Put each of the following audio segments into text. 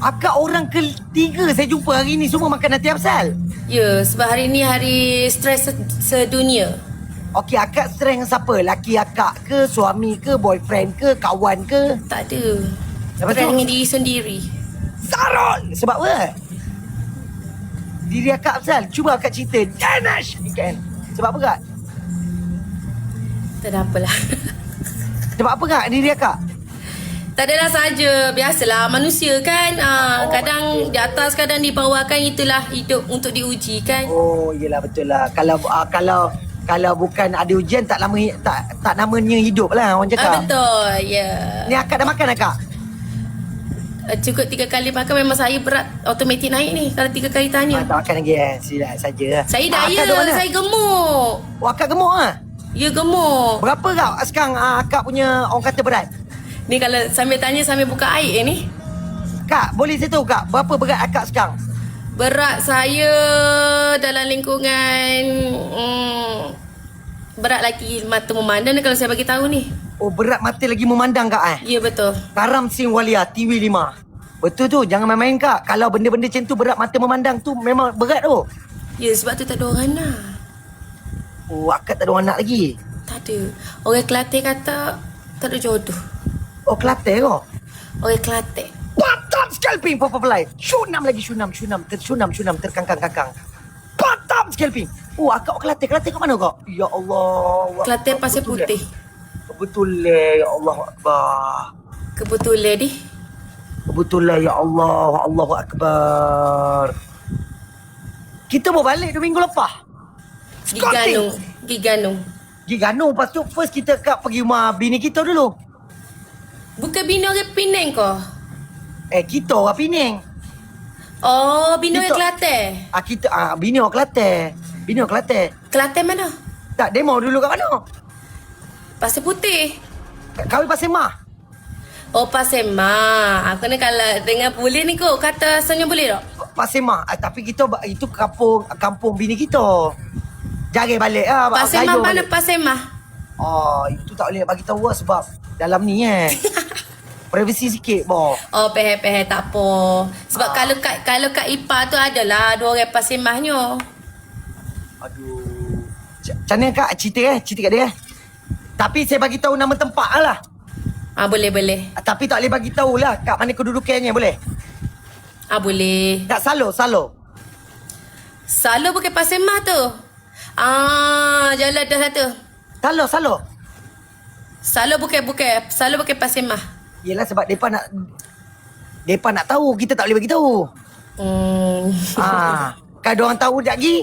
Akak orang ketiga saya jumpa hari ni semua makan nasi apsal. Ya, sebab hari ni hari stres sedunia. Okey, akak stres dengan siapa? Laki akak ke, suami ke, boyfriend ke, kawan ke? Tak ada. Lepas Stres tu? dengan diri sendiri. Sarol! Sebab apa? Diri akak apsal. Cuba akak cerita. Danash! Kan? Sebab apa kak? Tak ada apalah. Sebab apa kak diri akak? Tak adalah saja. Biasalah manusia kan. Kadang di atas, kadang di bawah kan. Itulah hidup untuk diuji kan. Oh, yelah betul lah. Kalau bukan ada ujian tak namanya hidup lah orang cakap. Betul. Ya. Ni akak dah makan akak? Cukup 3 kali makan memang saya berat automatik naik ni. Kalau 3 kali tanya. Tak makan lagi Silap saja. Saya Akak daya. duduk mana? Saya gemuk. Oh, akak gemuk ah? Ya gemuk. Berapa kau sekarang akak punya orang kata berat? Ni kalau sambil tanya sambil buka air ni. Kak, boleh saya tahu kak, berapa berat akak sekarang? Berat saya dalam lingkungan berat lagi mata memandang kalau saya bagi tahu ni. Oh, berat mata lagi memandang kak Ya betul. Karam Sing Walia TV5. Betul tu, jangan main-main kak. Kalau benda-benda macam tu berat mata memandang tu memang berat tu. Ya sebab tu tak ada orang nak. Oh, akak tak ada orang nak lagi. Tak ada. Orang Kelantan kata tak ada jodoh. Oh, Kelantan kau? Orang Kelantan. Patap scalping Popopelai. Syunam lagi syunam terkangkang-kangkang. Patap scalping. Oh, akak Kelantan kat mana kau? Ya Allah. Kelantan Pasir Putih. Betul ya Allah Akbar. Kebetulan ni. Kebetulan ya Allah. Allahu Akbar. Kita mau balik 2 minggu lepas. Gi Ganong. Pergi Ganong. Lepas tu first kita pergi rumah bini kita dulu. Bukan bina orang Penang kau? Kita orang Penang. Oh, bina orang Kita- Kelantan. Bini orang Kelantan. Bini orang Kelantan. Kelantan mana? Tak, demo dulu kat mana? Pasir Putih. Kahwin Pasir Mah. Oh, Pasir Mah. Aku ni kalau dengan boleh ni kau kata asalnya boleh tak? Pasir Mah. Tapi kita itu kampung bini kita. Jangan balik Pasir Mah mana Pasir Mah? Itu tak boleh bagi tahu lah sebab dalam ni privacy sikit boh. Oh, pehe-pehe tak apa. Sebab kalau kat IPA tu adalah 2 orang Pasir Mahnya. Aduh. Macam mana kak cerita kat dia? Tapi saya bagi tahu nama tempat lah. Boleh. Tapi tak boleh bagi tahu lah kat mana kedudukannya, boleh? Boleh. Tak Salo. Salo bukan Pasir Mah tu. Jalan dah satu. Salo. Salo bukan Pasir Mah. Yelah sebab depa nak tahu, kita tak boleh bagi tahu. Kalau diorang tahu sekejap lagi,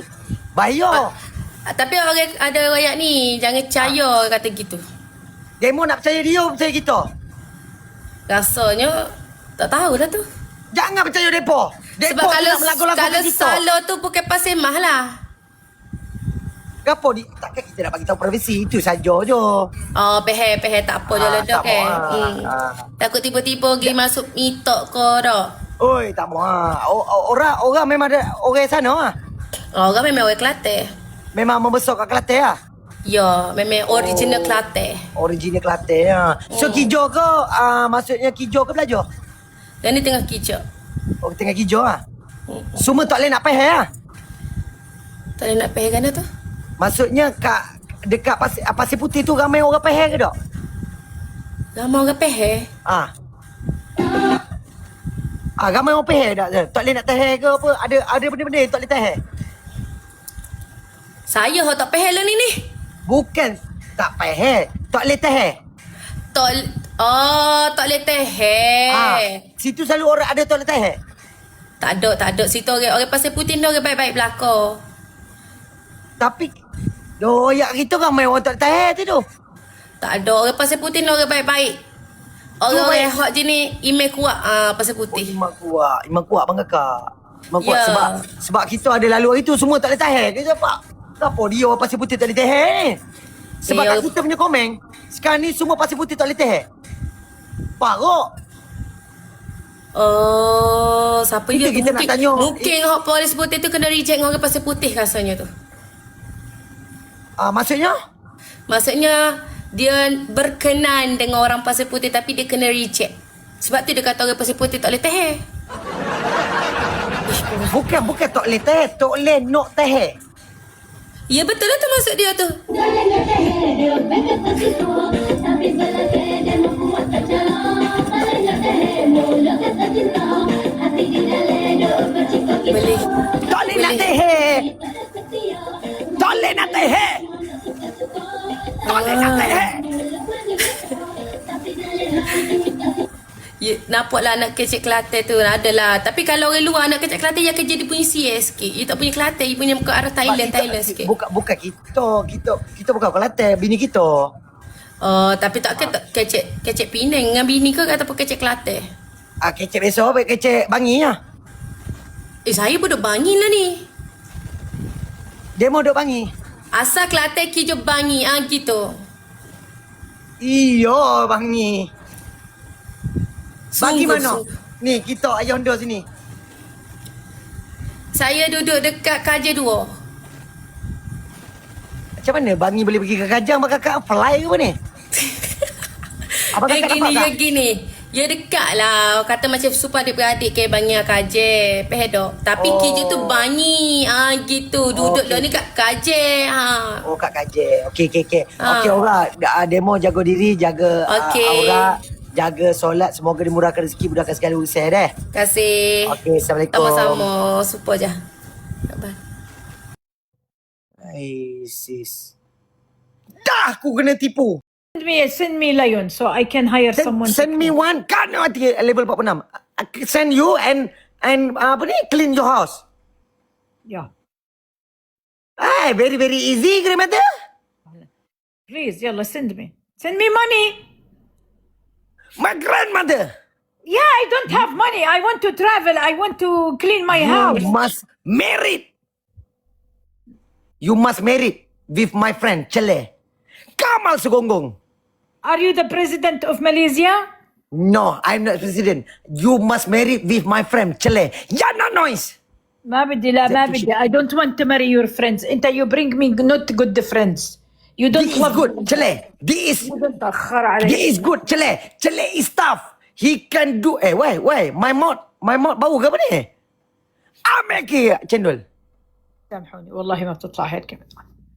bahaya. Tapi ada rakyat ni jangan percaya kata gitu. Demo nak percaya dia, percaya kita. Rasanya tak tahu dah tu. Jangan percaya depa. Sebab kalau kita. Salo tu bukan Pasir Mah lah. Gapo takkan kita nak bagi tahu privacy, itu saja je. Pehe tak apa jalan dah tak kan. mau, Takut tiba-tiba pergi masuk mitok kau dah. Oi, tak mau orang memang ada orang sana Orang memang orang Kelantan. Memang membesar kat Kelantan Ya, memang original Kelantan. Original Kelantan So Kijo ke maksudnya Kijo ke belajar? Dan ni tengah kicap. Oh, tengah Kijo Semua tak boleh nak peh Tak boleh nak pehe kan tu? Maksudnya dekat Pasir Putih tu ramai orang peh ke tak? Lama orang pehe. Ramai orang peh tak? Tak boleh nak teh ke apa? Ada benda-benda yang tak boleh teh? Saya tak pehe lah ni. Bukan tak peh, tak boleh teh. Tak boleh tehe. Situ selalu orang ada tak boleh teh. Tak ada. Situ orang Pasir Putih ni orang baik-baik belakang. Tapi doyak kita ramai orang tak teh tu. Tak ada. Orang Pasir Putih ni orang baik-baik. Orang-orang hot jenis email kuat Pasir Putih. Iman kuat bang kakak. Iman kuat Ya. sebab kita ada lalu hari tu semua tak boleh teh. Dia cakap, kenapa dia orang Pasir Putih tak boleh teh ni? Sebab kat kita punya komen, sekarang ni semua Pasir Putih tak boleh teh. Parok. Siapa Itu dia? kita nak tanya. Mungkin hot Pasir Putih tu kena reject dengan orang Pasir Putih rasanya tu. Maksudnya dia berkenan dengan orang Pasir Putih tapi dia kena reject. Sebab tu dia kata orang Pasir Putih tak boleh teh. Bukan tok le teh. Tok le nok teh. Ya betul lah tu maksud dia tu. Boleh. Tok le nak teh. Tok le nak teh. Tok le nak teh. Ya, nampaklah anak kecil Kelantan tu adalah. Tapi kalau orang luar anak kecil Kelantan yang kerja dia punya CS sikit. Dia tak punya Kelantan, dia punya muka arah Thailand sikit. Bukan kita bukan Kelantan, bini kita. Tapi tak kecil Penang dengan bini ke ataupun kecil Kelantan? Kecek biasa, kecek Bangi lah. Saya pun duk Bangi lah ni. Dia mau duduk Bangi. Asal Kelantan kerja Bangi gitu. Iyo, Bangi. Bangi Sungguh, mana? Ni, kita ayah Honda sini. Saya duduk dekat KJ2. Macam mana Bangi boleh pergi ke Kajang? Apa kakak fly ke apa ni? Apa kakak dapat tak? Gini. Ya dekat lah. Kata macam supaya adik-beradik ke Bangi KJ. Pedok. Tapi kerja tu Bangi. Gitu. Duduk dah ni kat KJ. Oh, kat Kajang. Okey. Okey, Aura. Demo jaga diri, jaga Aura. Jaga solat. Semoga dimurahkan rezeki budak segala urusan deh. Terima kasih. Okey, Assalamualaikum. Sama-sama. Super je. Bye. Hai, sis. Dah aku kena tipu. Send me Lion so I can hire someone. Send me one. Kan mati level 46. Send you and apa ni? Clean your house. Yeah. Hey, very easy, grandmother. Please, yalla, send me. Send me money. My grandmother. Yeah, I don't have money. I want to travel. I want to clean my house. You must marry. You must marry with my friend Chele. Kamal Segonggong. Are you the president of Malaysia? No, I'm not president. You must marry with my friend Chele. Yana noise. ما بدي لا ما بدي. I don't want to marry your friends. أنت you bring me not good friends. You don't This is love good, Chele. This is good, Chele. Chele is tough. He can do. Why? My mod bau ke apa ni? Ameki cendol. سامحوني والله ما بتطلع هيك.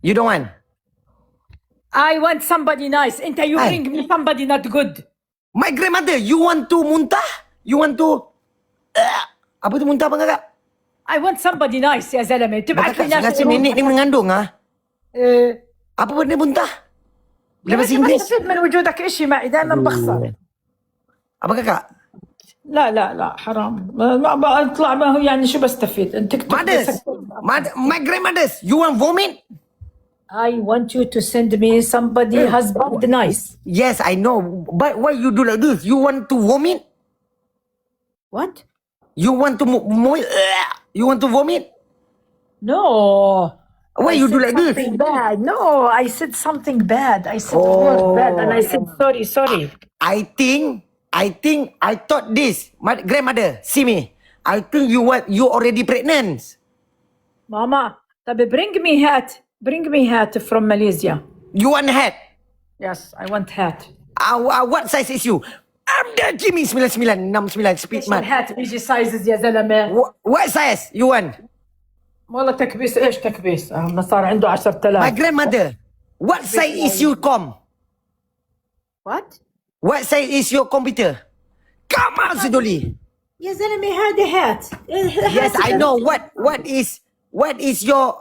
You don't want? I want somebody nice. أنت you Hey. bring me somebody not good. My grandmother, you want to muntah? You want to... apa tu muntah bang kakak? I want somebody nice يا زلمة. تبعت Kakak لي ناس. sengaja nenek ni mengandung ah. Apa benda muntah? Bila bahasa ما Inggeris? استفيد من وجودك إشي معي دائما بخسر. Apa kakak? لا حرام ما بطلع ما هو يعني شو بستفيد انت تكتب My grandmothers, you want vomit? I want you to send me somebody husband nice. Yes, I know. But why you do like this? You want to vomit? What? You want to you want to vomit? No. Why I you do said like this? something bad. No, I said something bad. I said word bad and I said sorry. I thought this. My grandmother, see me. I think you already pregnant. Mama, طب bring me hat from Malaysia. You want hat? Yes, I want hat. What size is you? I'm the Jimmy 9969 speed ايش man. الهات بيجي sizes يا زلمة. What size you want? والله تكبيس ايش تكبيس؟ ما صار عنده My 10,000. grandmother, what size is your com? What؟ What size is your computer? Come on, Sidoli. يا زلمة هذا هات. Yes, I know. What is your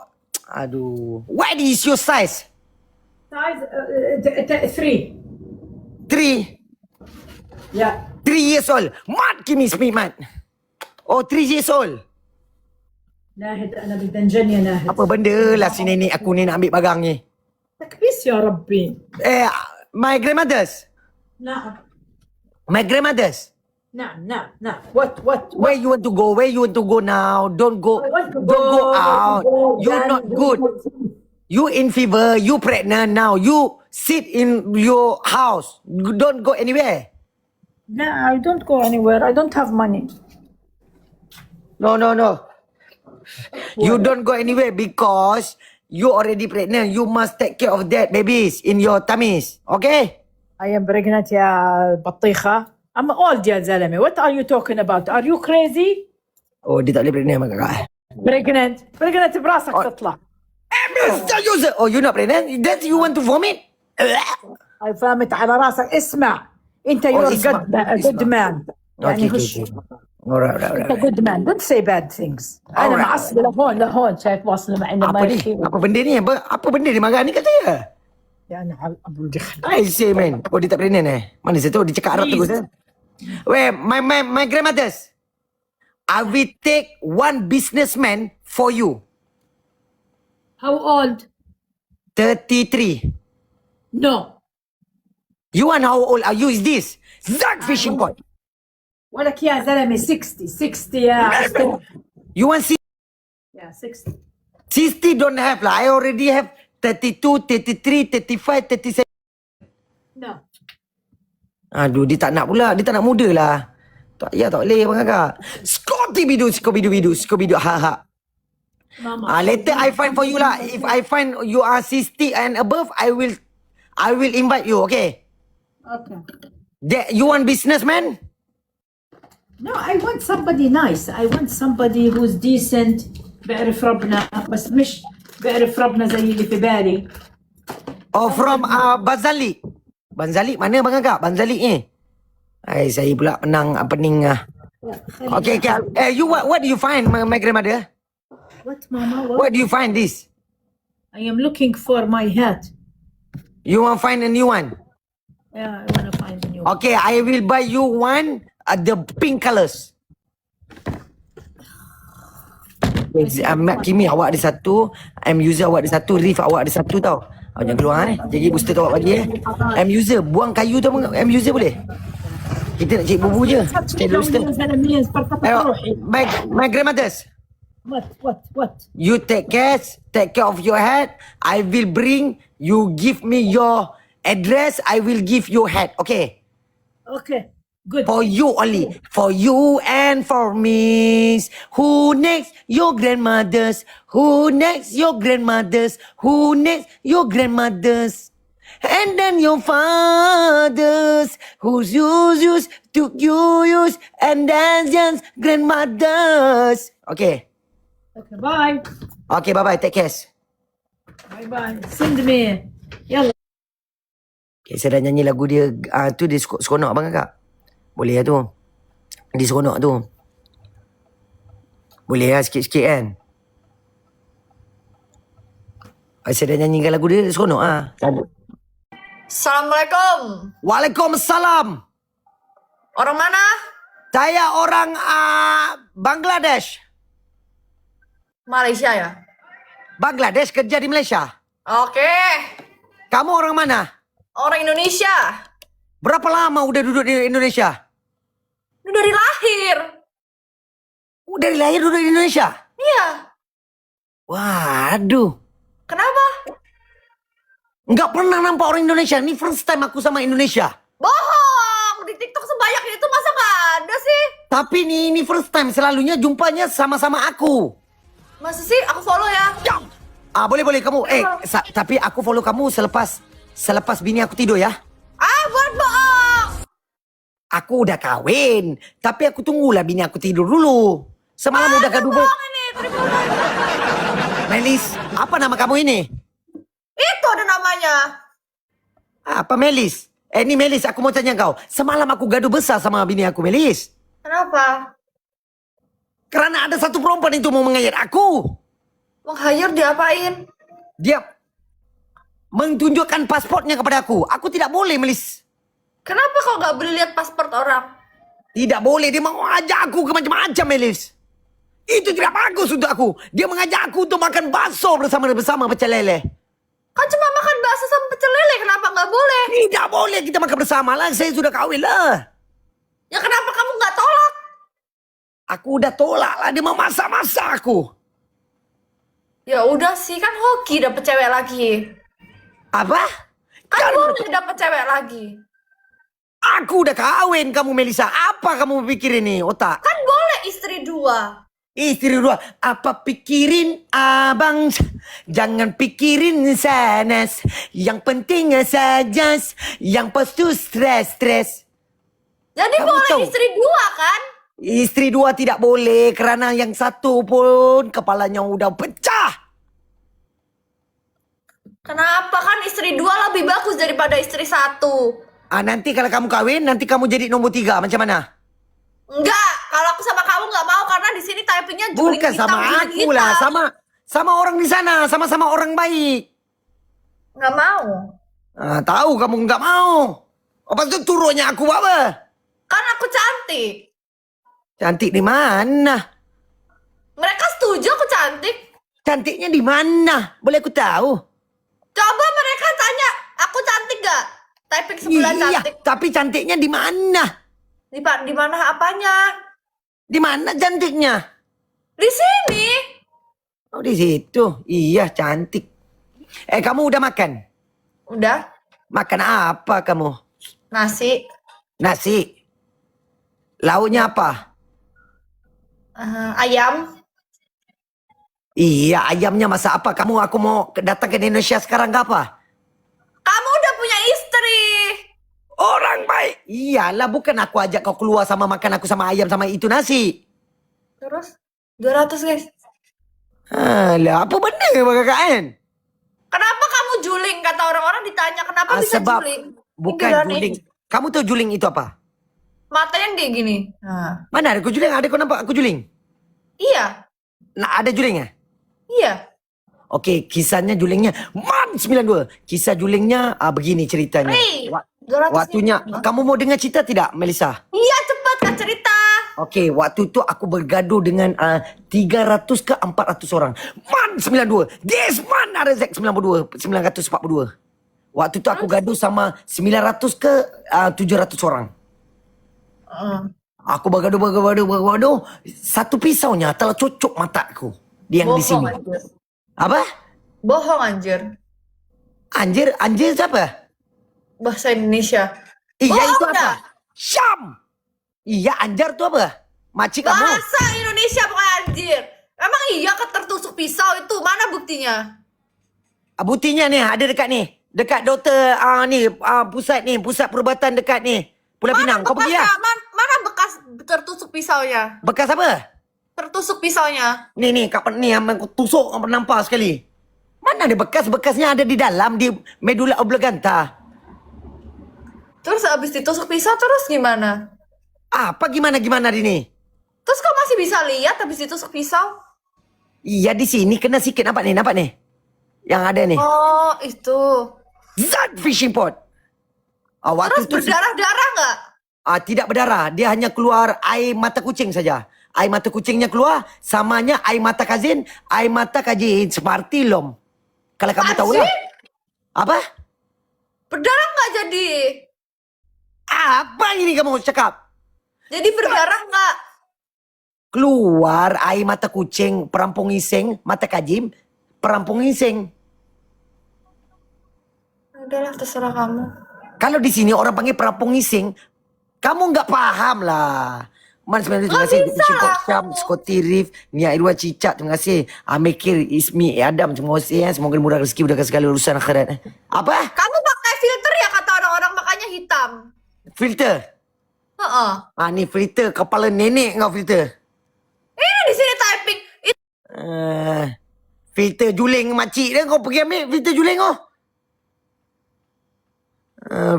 what is your size? Size 3. 3 Yeah. 3 years old. Mat kimi speed man. Oh, 3 years old. ناهد أنا بدي نجن يا ناهد. Apa benda lah si nenek aku ni nak ambil barang ni. تكبيس يا ربي. My grandmothers. نعم. My grandmothers. نعم. What? Where you want to go? Where you want to go now? Don't go. I want to Don't go go, out. go, You're Dan. not good. You in fever. You pregnant now. You sit in your house. Don't go anywhere. No, I don't go anywhere. I don't have money. No. You don't go anywhere because you already pregnant. You must take care of that babies in your tummies. Okay? I am pregnant يا بطيخة. I'm old يا زلمة. What are you talking about? Are you crazy? Oh, dia tak boleh pregnant mak kakak. pregnant براسك تطلع. Mr. User. Oh, you're not pregnant? That you want to vomit? I فهمت على راسك. اسمع انت you're اسمع. good man. يعني Okay, هش okay. Alright. انت good man. Don't say bad things. انا Alright. معصبه لهون شايف واصله معي لما Apa ni? يحكي. Apa benda ni? Apa benda ni marah ni kat saya? يعني على ابو الدخل. I say man. Oh, dia tak pregnant Mana saya tahu dia cakap Arab terus Weh, my grandmothers. I will take one businessman for you. How old? 33. No. You want how old are you? Is this? Zack fishing point. ولك يا زلمه 60 يا أستاذ. You want 60? يا 60. 60 don't have lah. I already have 32, 33, 35, 37. No. Aduh, dia tak nak pula. Dia tak nak muda lah. Tak boleh bang kakak. Scooby-Doo. Ha. Mama. Later I find for you lah. If I find you are 60 and above, I will invite you, okay? Okay. You want businessman? No, I want somebody nice. I want somebody who's decent. بيعرف ربنا بس مش بيعرف ربنا زي اللي في بالي. Oh, from Banzali. Banzali mana bang kakak? Banzali saya pula pening. Okay. You what do you find, my grandmother? What, Mama? What do you find this? I am looking for my hat. You want to find a new one? Yeah, I want to find a new one. Okay, I will buy you one, the pink colors. Kimi awak ada satu, M-User awak ada satu, Reef awak ada satu tau. Jangan keluar Jadi booster tu awak bagi M-User, buang kayu tu M-User boleh? Kita nak cek bubu je. Stay booster. My grandmothers. What? You take care of your hat. I will bring, you give me your address, I will give you hat, okay? Okay, good. For you only. For you and for me. Who next? Your grandmothers. Who next? Your grandmothers. Who next? Your grandmothers. And then your fathers. Who's use, took you use, and then just grandmothers. Okay. Okay, bye. Okay, bye-bye. Take care. Bye. Send me. Yalla. Okay, saya dah nyanyi lagu dia. Tu dia seronok abang kakak. Boleh lah tu. Dia seronok tu. Boleh lah sikit-sikit kan. Saya dah nyanyikan lagu dia seronok lah. Assalamualaikum. Waalaikumsalam. Orang mana? Saya orang Bangladesh. Malaysia ya? Bangladesh kerja di Malaysia. Oke. Kamu orang mana? Orang Indonesia. Berapa lama udah duduk di Indonesia? Dari lahir. Dari lahir duduk di Indonesia? Iya. Waduh. Kenapa? Nggak pernah nampak orang Indonesia. Ini first time aku sama Indonesia. Bohong. Di TikTok sebanyak itu masa nggak ada sih? Tapi ini first time. Selalunya jumpanya sama-sama aku. Masa sih? Aku follow ya. Boleh kamu. Tapi aku follow kamu selepas bini aku tidur ya. Buat bohong. Aku udah kawin, tapi aku tunggulah bini aku tidur dulu. Semalam udah gaduh. Bohong ini. Melis, apa nama kamu ini? Itu ada namanya. Apa Melis? Ini Melis, aku mau tanya kau. Semalam aku gaduh besar sama bini aku, Melis. Kenapa? Karena ada satu perempuan itu mau mengayat aku. Meng-hire diapain? Dia menunjukkan pasportnya kepada aku. Aku tidak boleh, Melis. Kenapa kau nggak boleh lihat paspor orang? Tidak boleh, dia mau ajak aku ke macam-macam, Melis. Itu tidak bagus untuk aku. Dia mengajak aku untuk makan bakso bersama pecel lele. Kan cuma makan bakso sama pecel lele, kenapa nggak boleh? Tidak boleh kita makan bersama lah. Saya sudah kawin lah. Ya kenapa kamu nggak tolak? Aku udah tolak lah. Dia mau masak-masak aku. Ya udah sih, kan hoki dapet cewek lagi. Apa? Kan boleh dapet cewek lagi. Aku udah kawin kamu, Melisa. Apa kamu pikir ini, otak? Kan boleh istri dua. Istri dua. Apa pikirin abang? Jangan pikirin sanas. Yang penting saja. Yang pas tu stres. Jadi Kamu boleh tahu? istri dua kan? Isteri dua tidak boleh kerana yang satu pun kepalanya udah pecah. Kenapa kan istri 2 lebih bagus daripada istri 1? Nanti kalau kamu kawin, nanti kamu jadi nombor 3. Macam mana? Enggak, kalau aku sama kamu nggak mau karena di sini typingnya juling Bukan hitam, sama juling aku lah. hitam. Sama orang di sana. Sama-sama orang baik. Nggak mau. Tahu kamu nggak mau. Apa tu turunnya aku buat apa? Kan aku cantik. Cantik di mana? Mereka setuju aku cantik. Cantiknya di mana? Boleh aku tahu? Coba mereka tanya, aku cantik gak? Typing sebulan Iya, cantik. tapi cantiknya di mana? Di mana apanya? Di mana cantiknya? Di sini. Oh, di situ. Iya, cantik. Kamu udah makan? Udah, Makan apa kamu? nasi. Nasi. Lauknya apa? Ayam. Iya, ayamnya masak apa? Aku mau datang ke Indonesia sekarang gak apa? Kamu udah punya istri. Orang baik. Iyalah, bukan aku ajak kau keluar sama makan aku sama ayam sama itu nasi. Terus 200 guys. Lah, apa benda kakak? Kenapa kamu juling? Kata orang-orang ditanya kenapa bisa Sebab juling. bukan Ini juling. Kamu tahu juling itu apa? Mata yang kayak gini. Nah. Mana ada aku juling? Ada kau nampak aku juling? Iya. Nah, ada julingnya? Iya. Okey, kisahnya julingnya Man 92. Kisah julingnya begini ceritanya. Hei, 200 Waktunya, kamu mau dengar cerita tidak, Melissa? Iya, cepat Kak cerita. Okey, waktu tu aku bergaduh dengan 300 ke 400 orang. Man 92. Desman RZ 942. Waktu tu aku gaduh sama 900 ke 700 orang. Aku bergaduh. Satu pisaunya telah cocok mata aku. Yang di sini. Anjir. Apa? Bohong anjir. Anjir siapa? Bahasa Indonesia. Iya Bohong itu apa? dah. Syam. Iya anjar tu apa? Makcik kamu. Bahasa Indonesia bukan anjir. Emang iya tertusuk pisau itu? Mana buktinya? Buktinya nih ada dekat ni. Dekat doktor pusat perubatan dekat ni. Pulau Pinang. Kau pergi lah. Mana bekas tertusuk pisaunya? Bekas apa? Tertusuk pisaunya. Ni kapan ni yang aku tusuk kau nampak sekali. Mana ada bekas-bekasnya ada di dalam di medula oblongata. Terus abis ditusuk pisau terus gimana? Apa gimana ini? Terus kau masih bisa lihat habis ditusuk pisau? Iya di sini kena sikit nampak nih. Yang ada nih. Oh itu. Zat fishing pot. Waktu Terus berdarah-darah nggak? Tidak berdarah. Dia hanya keluar air mata kucing saja. Air mata kucingnya keluar. Samanya air mata kazin. Air mata kajin. Seperti lom. Kalau kamu tahu lah. Apa? Berdarah nggak jadi? Apa ini kamu cakap? Jadi berdarah nggak? Keluar air mata kucing. Perampung iseng. Mata kajim. Perampung iseng. Udahlah terserah kamu. Kalau di sini orang panggil perampung iseng. Kamu nggak paham lah. Man sebenarnya terima kasih. bisa lah Syam, Scotty Reef, Nia Irwan Cicak, terima kasih. Amekir, Ismi, Adam, terima kasih. Semoga murah rezeki, mudahkan segala urusan akhirat. Apa? Kamu pakai filter ya kata orang-orang makanya hitam. Filter? Ni filter kepala nenek kau filter. Ini di sini typing. Filter juling makcik dia kau pergi ambil filter juling kau.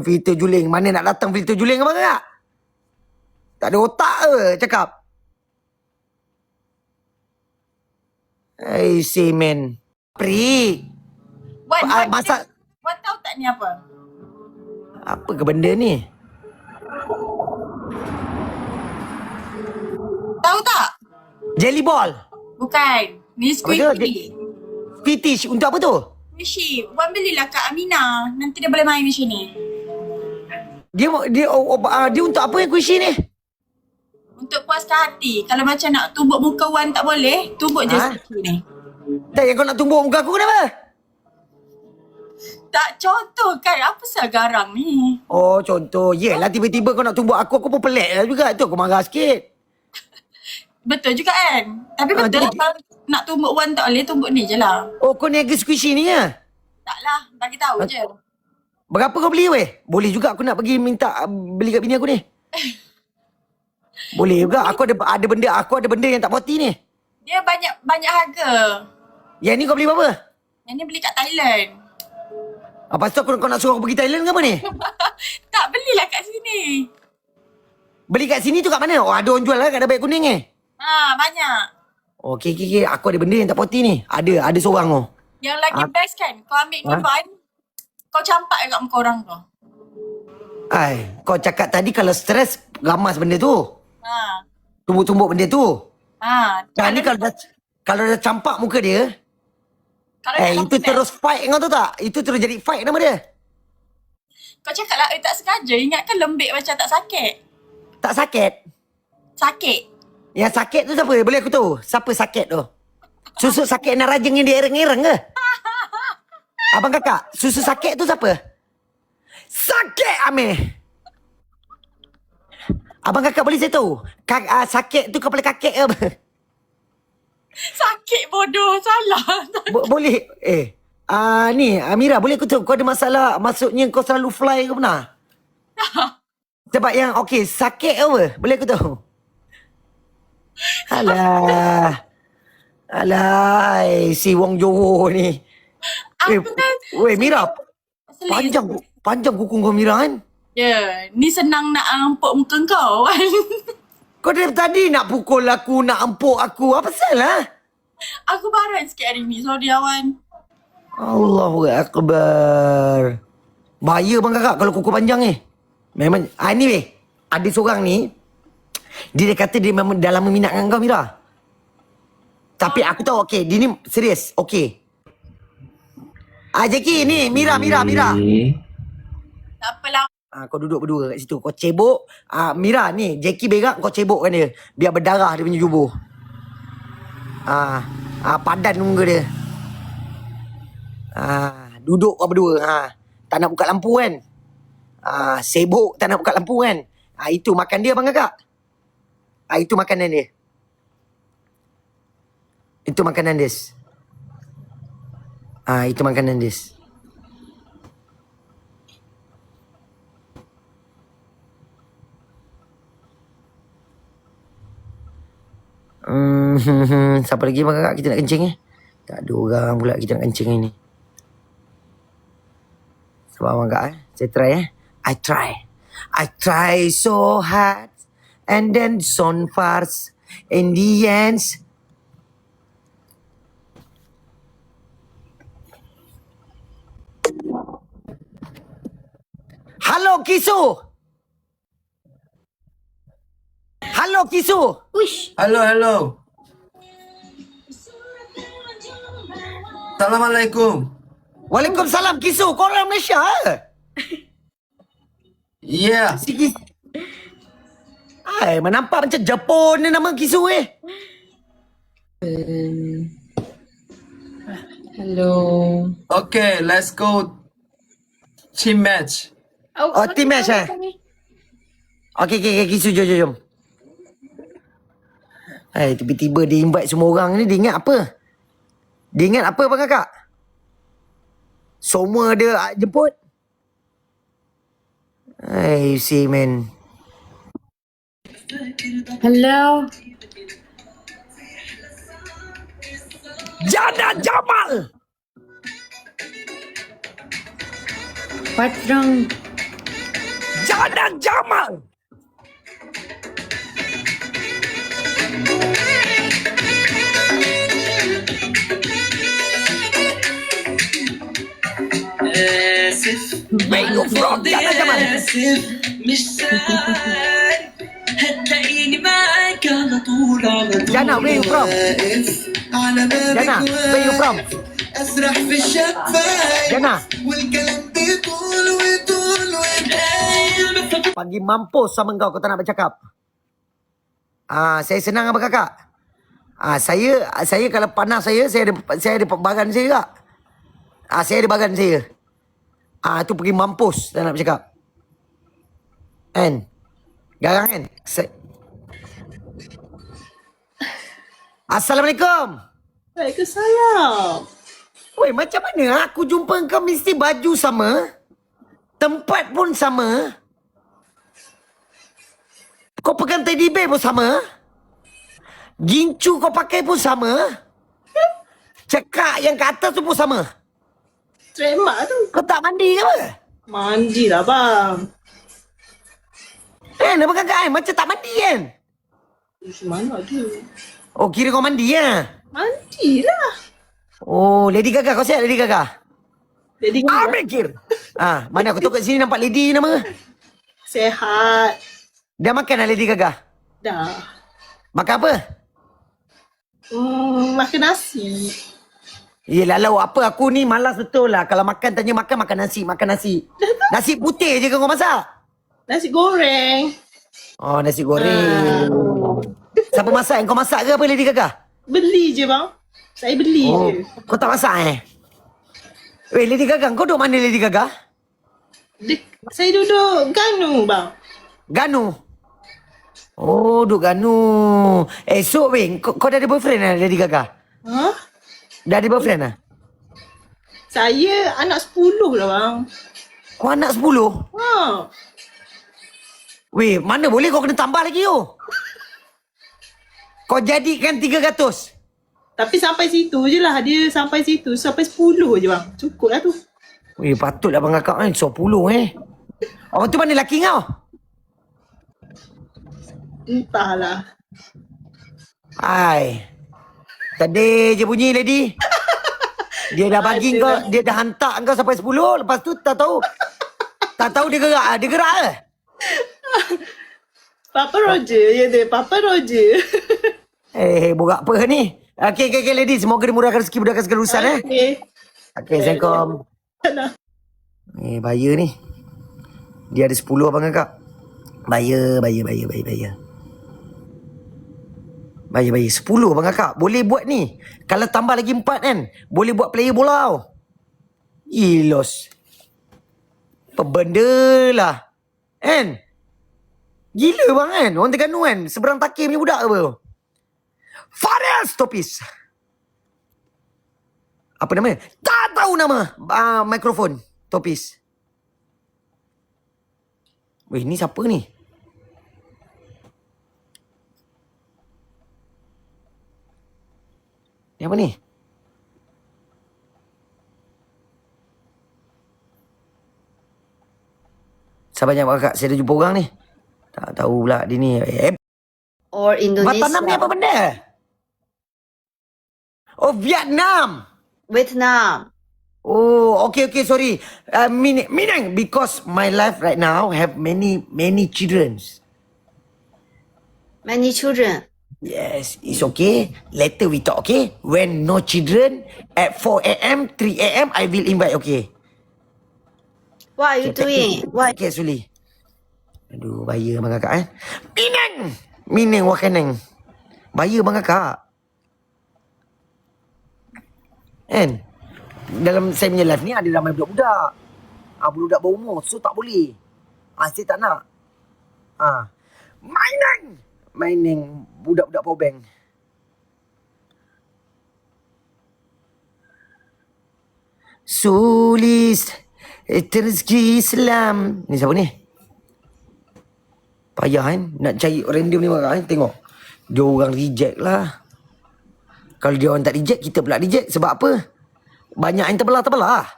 Filter juling. Mana nak datang filter juling apa kak? Tak ada otak ke cakap? Semen. Pri. Masak. Wan tahu tak ni apa? Apa ke benda ni? Tahu tak? Jelly ball. Bukan. Ni Apa tu? squishy. Fetish. Untuk apa tu? Squishy. Wan belilah kat Amina. Nanti dia boleh main macam ni. Dia untuk apa yang kuisi ni? Untuk puaskan hati. Kalau macam nak tumbuk muka Wan tak boleh, tumbuk je squishy ni. Tak yang kau nak tumbuk muka aku kenapa? Tak contoh kan. Apa sah garang ni? Oh contoh. Yelah tiba-tiba kau nak tumbuk aku pun pelik lah juga. Tu aku marah sikit. Betul juga kan? Tapi betul lah kalau nak tumbuk Wan tak boleh, tumbuk ni je lah. Oh kau niaga squishy ni ya? Taklah, bagi tahu je. Berapa kau beli weh? Boleh juga aku nak pergi minta beli kat bini aku ni. Boleh juga. Aku ada benda yang tak puati ni. Dia banyak harga. Yang ni kau beli berapa? Yang ni beli kat Thailand. Lepas tu kau nak suruh aku pergi Thailand ke apa ni? Tak, belilah kat sini. Beli kat sini tu kat mana? Oh, ada orang jual lah kat Dapat Kuning ni. Banyak. Okey. Aku ada benda yang tak puati ni. Ada seorang tu. Yang lagi best kan, kau ambil ni Van, kau campak kat muka orang kau. Kau cakap tadi kalau stres, ramas benda tu. Tumbuk-tumbuk benda tu. Ni kalau dah campak muka dia, Kalau tak itu stress, terus fight kau tahu tak? Itu terus jadi fight nama dia. kau cakap lah, tak sengaja. Ingatkan lembik macam tak sakit. Tak sakit. Sakit. Yang sakit tu siapa? Boleh aku tahu? Siapa sakit tu? Susu sakit nak rajang yang dia ereng-ereng ke? Abang kakak, susu sakit tu siapa? Sakit Amir. Abang kakak boleh saya tahu? Sakit tu kepala kakek ke apa? Sakit bodoh, salah. Boleh. Ni Amira, boleh aku tahu kau ada masalah, maksudnya kau selalu fly ke pernah? Sebab yang okey, sakit ke apa? Boleh aku tahu? Alah, si Wong Johor ni. Weh Mira, panjang kuku kau Mira kan? Ya, ni senang nak empuk muka kau kan. Kau dari tadi nak pukul aku, nak empuk aku. Apa salah? Aku baran sikit hari ni, sorry Awan. Allahu Akbar. Bahaya bang kakak kalau kuku panjang ni. Memang, ni weh. Ada seorang ni, dia kata dia memang dah lama minat dengan kau Mira. Tapi aku tahu okey, dia ni serius. Okey. Jackie ni, Mira. Tak apalah. Kau duduk berdua kat situ. Kau cebok. Mira ni, Jackie berak kau cebokkan dia. Biar berdarah dia punya jubur. Padan muka dia. Duduk kau berdua. Tak nak buka lampu kan? Sibuk tak nak buka lampu kan? Itu makan dia bang kakak. Itu makanan dia. Itu makanan dia. Itu makanan dia. Siapa lagi bang kakak kita nak kencing Tak ada orang pula kita nak kencing ini. Sebab bang kakak saya try I try so hard and then so far in the end. Halo Kisu. Uish. Hello. Assalamualaikum. Waalaikumsalam Kisu. Kau orang Malaysia Yeah. Menampak macam Jepun ni nama Kisu Hello. Okay, let's go. Team match. Team match Okay, Kisu jom. Tiba-tiba dia invite semua orang ni. Dia ingat apa? Bang kakak? Semua dia jemput. You see man. Hello. Jana Jamal. What's wrong? Jana Jamal. Where you from? Jana Jamal. Jana, where you from? Jana, where you from? Jana. Pagi mampus sama kau tak nak bercakap. Saya senang apa kakak? Saya kalau panas saya ada bagan saya juga. Saya ada bagan saya. Tu pergi mampus tak nak bercakap. Kan? Garang kan? Assalamualaikum. Waalaikumsalam. Weh, macam mana aku jumpa kau mesti baju sama, tempat pun sama. Kau pegang teddy bear pun sama. Gincu kau pakai pun sama. Cekak yang ke atas tu pun sama. Tremak tu. Kau tak mandi ke apa? Mandi lah bang. Dia pegang kat macam tak mandi kan? Mana tu? Oh, kira kau mandi ya? Mandi lah. Oh, Lady Gaga. Kau siap Lady Gaga? Jadi Mikir. Mana aku tahu kat sini nampak Lady nama. sehat. Dah makan lah Lady Gaga? Dah. Makan apa? Makan nasi. Yelah lauk apa, aku ni malas betul lah. Kalau makan tanya makan nasi, makan nasi. Nasi putih je ke kau masak? Nasi goreng. Oh, nasi goreng. Siapa masak? Kau masak ke apa Lady Gaga? Beli je bang. Saya beli Oh, je. kau tak masak Lady Gaga, kau duduk mana Lady Gaga? Saya duduk Ganu bang. Ganu. Oh, duduk Ganu. So weh, kau dah ada boyfriend lah Lady Gaga? Ha? Dah ada boyfriend lah? Saya anak 10 lah bang. Kau anak 10? Ha. Weh, mana boleh kau kena tambah lagi Kau jadikan 300. Tapi sampai situ je lah. Dia sampai situ. Sampai 10 je bang. Cukup lah tu. Weh, patutlah bang kakak 10 Orang tu mana laki kau? Entahlah. Hai. Tadi je bunyi Lady. Dia dah bagi kau, dia dah hantar kau sampai 10. Lepas tu tak tahu. Tak tahu dia gerak. Dia gerak ke? Papa Roger. Ya dia. Papa Roger. Borak apa ni? Okay, Lady. Semoga dimurahkan rezeki, mudahkan segala urusan Okay. Okay, Assalamualaikum. Bahaya ni. Dia ada 10 abang kakak. Bahaya. Bahaya. 10 abang kakak. Boleh buat ni. Kalau tambah lagi 4 kan. Boleh buat player bola tau. Ilos. Apa benda lah. Kan? Gila bang kan. Orang Terengganu kan. Seberang Takir punya budak apa. Faris Topis. Apa nama? Tak tahu nama. Mikrofon. Topis. Weh, ni siapa ni? Ni apa ni? Sabarnya kakak, saya dah jumpa orang ni. Tak tahu pula dia ni. Or Indonesia. Batanam ni apa benda? Oh, Vietnam. Vietnam. Oh, okay, sorry. Meaning, because my life right now have many children. Many children. Yes, it's okay. Later we talk, okay? When no children, at 4 a.m., 3 a.m., I will invite, okay? What are you doing? What? Okay, Suli. Aduh, bahaya bang kakak Minang wakanang. Bahaya bang kakak. Kan? Dalam saya punya live ni ada ramai budak-budak. Budak-budak berumur. So tak boleh. Saya tak nak. Mainan budak-budak power bank. Sulis rezeki Islam. Ni siapa ni? Payah kan? Nak cari random ni kan? Tengok. Dia orang reject lah. Kalau dia orang tak reject, kita pula reject. Sebab apa? Banyak yang terbelah.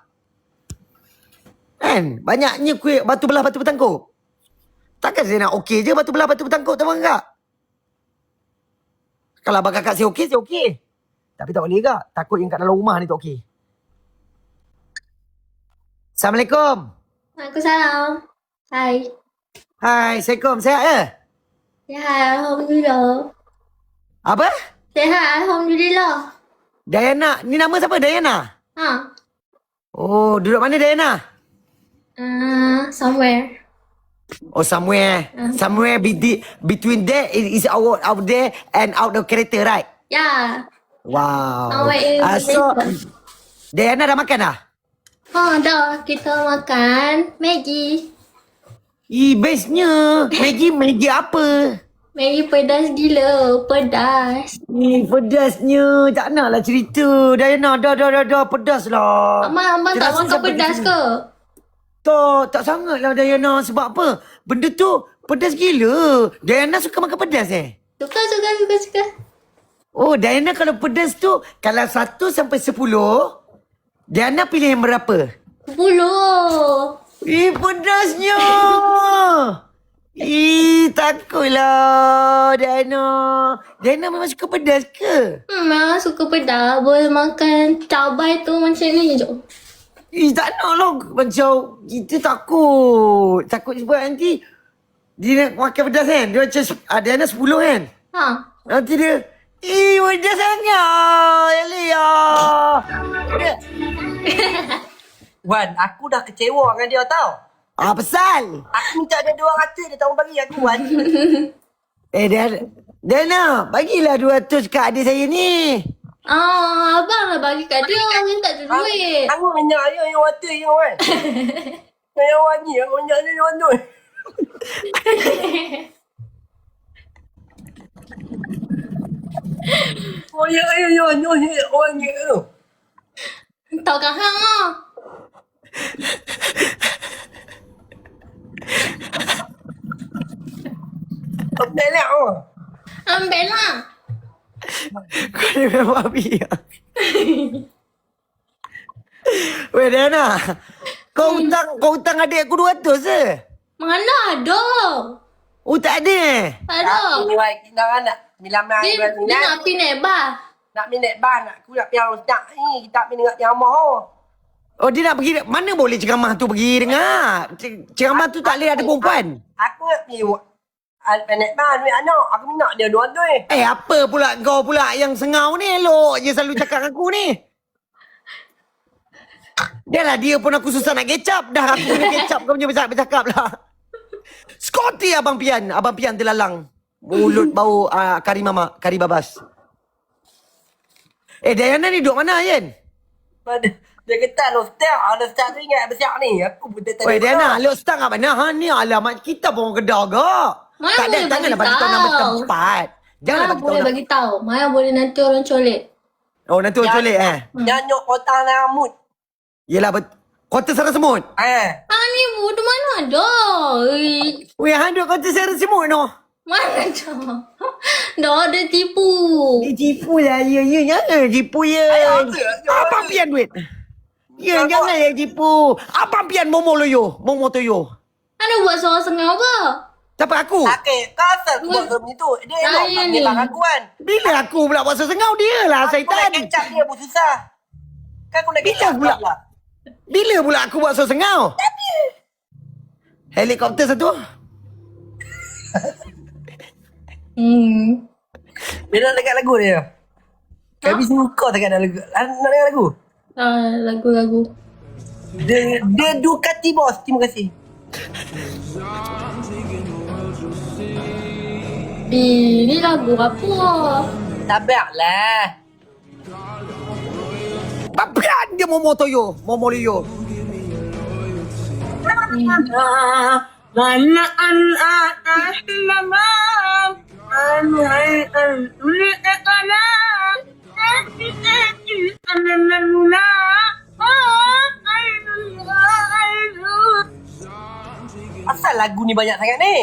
Kan? Banyaknya kuih batu belah batu bertangkuk. Takkan saya nak okey je batu belah batu bertangkuk tu abang kakak? Kalau abang kakak saya okey. Tapi tak boleh kak. Takut yang kat dalam rumah ni tak okey. Assalamualaikum. Waalaikumsalam. Hai. Hai, Assalamualaikum. Sehat ke? Sehat, Alhamdulillah. Apa? Sehat, Alhamdulillah. Diana. Ni nama siapa? Diana? Oh, duduk mana Diana? Somewhere. Oh, somewhere. Somewhere between there is out there and out of character, right? Yeah. Wow. Somewhere in So, Malaysia. Diana dah makan dah? Dah. Kita makan Maggi. Bestnya. Maggi apa? Maggi pedas gila. Pedas. Pedasnya. Tak nak lah cerita. Diana, dah. Pedas lah. Abang tak makan pedas ke? Tak sangat lah Diana. Sebab apa? Benda tu Pedas gila. Diana suka makan pedas Suka. Oh, Diana kalau pedas tu, kalau 1 sampai 10, Diana pilih yang berapa? 10. Pedasnya. Takutlah Diana. Diana memang suka pedas ke? Memang suka pedas. Boleh makan cabai tu macam ni je. Tak nak lah. Macam kita takut. Takut sebab nanti dia nak makan pedas kan? Dia macam Diana 10 kan? Ha. Nanti dia pedas sangat. Elia. Wan, aku dah kecewa dengan dia tau. Pasal? Aku minta dia 200, dia tak mau bagi aku, Wan. Diana, bagilah 200 kat adik saya ni. Abang lah bagi kat dia. Dia tak ada duit. Aku minyak dia yang water je, Wan. Yang wangi, aku minyak dia yang water. Oh, ya, wangi tu. Tahu kan hang ah. Ambil lah, Ambil lah. Kau ni memang babi. Weh Diana, kau hutang adik aku 200 je? Mana ada? Oh tak ada Tak ada. Ni, Wan, kita nak milamai. Dia nak pergi naik bas. Nak pergi naik ban, aku nak pergi Rostak ni. Kita pergi dengar ceramah. Oh dia nak pergi, mana boleh ceramah tu pergi dengar? Ceramah tu tak boleh ada perempuan. Aku nak pergi naik ban duit anak. Aku minta dia 200. Apa pula kau pula yang sengau ni, elok je selalu cakap dengan aku ni. Dah lah dia pun aku susah nak kecap. Dah aku kena kecap kau punya bercakap lah. Scotty Abang Pian terlalang. Mulut bau kari mama, kari babas. Diana ni duduk mana Yen? Dia kata Lostar tu ingat besar ni. Aku pun tak tahu. Diana, Lostar kat mana? Ni alamat kita pun orang Kedah ke? Mana Tak ada, boleh janganlah bagi bagi tahu nama tahu. tempat. Janganlah Mana bagi boleh tahu. bagi tahu. Mana boleh nanti orang colik. Oh, nanti orang colik Nyanyuk potang rambut. Yelah, kota sarang semut. Ni bodoh mana ada. Weh, handuk kota sarang semut no. Mana ada. Dah ada tipu. Dia tipu lah, ya. Jangan tipu, ya. Abang Pian duit. Ya, jangan ya tipu. Abang Pian momo toyo. Ada buat seorang sengau ke? Siapa aku? Okey, kau asal aku buat macam tu. Dia elok Saya tak ni. bilang aku kan. Bila aku pula buat sengau dia lah, Aku nak syaitan. kecap dia pun susah. Kan aku nak Bila kecap pula? pula. Bila pula aku buat sengau? Helikopter satu. Bila nak dekat lagu dia. Kami suka tak nak lagu. Nak dengar lagu? Lagu-lagu. The Ducati Boss. Terima kasih. Ni lagu apa? Sabarlah. Papian dia momo liyo. Asal lagu ni banyak sangat ni?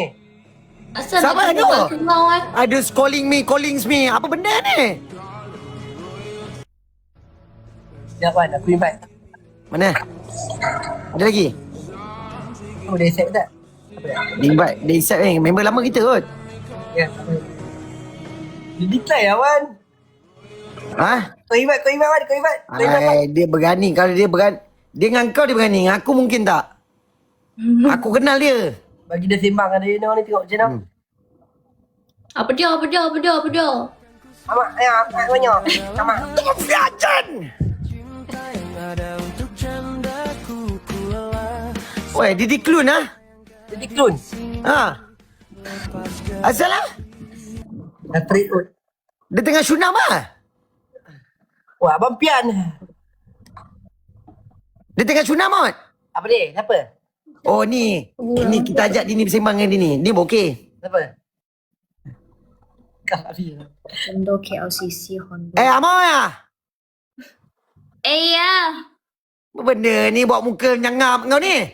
Asal Sabar nak tu. buat sengau kan? Ada callings me. Apa benda ni? Ya, Wan, aku invite. Mana? Ada lagi? Oh, dia accept tak? Dia accept member lama kita kot. Ya, tak apa. Dia declare lah, Wan. Ha? Kau invite, Wan. Kau invite. Dia berani. Kalau dia berani, dia dengan kau dia berani. Dengan aku mungkin tak. Aku kenal dia. Bagi dia sembang dengan dia ni tengok macam mana. Apa dia? Amak, banyak. Amak. Confiancen! Weh, dia diklun ah. Jadi klun. Ha. Asal lah? Dah trade out. Dia tengah sunam ah. Wah, Abang Pian. Dia tengah sunam kot. Apa dia? Siapa? Oh ni. Ini kita ajak dia ni bersembang dengan dia ni. Dia okey. Siapa? Kak Fia. Hondo KLCC Hondo. Amoy ah. Ya. Apa benda ni buat muka nyangap kau ni?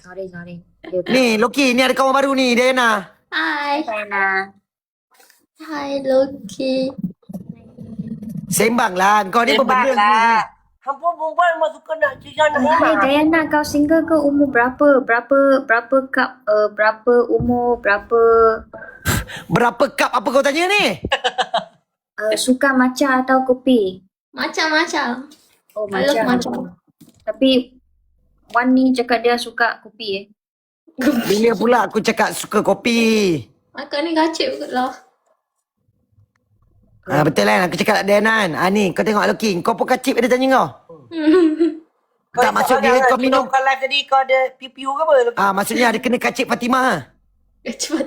Sorry. Ni, Loki, ni ada kawan baru ni, Diana. Hai. Diana. Hai Loki. Sembang lah, kau ni Sembang berbenda. lah. Hampa perempuan memang suka nak cerita nak Hai Diana, kau single ke? Umur berapa? Berapa cup? Berapa umur? Berapa cup apa kau tanya ni? Suka matcha atau kopi? Macam-macam. Oh, I love matcha. matcha. Tapi Wan ni cakap dia suka kopi Bila pula aku cakap suka kopi? Akak ni gacip lah. Betul kan, aku cakap Diana kan. Ni, kau tengok Loki, kau pun kacip dia tanya kau. Tak, maksud dia kau minum. Kau live tadi kau ada PPU ke apa? Maksudnya ada kena kacip Fatimah. Gacip.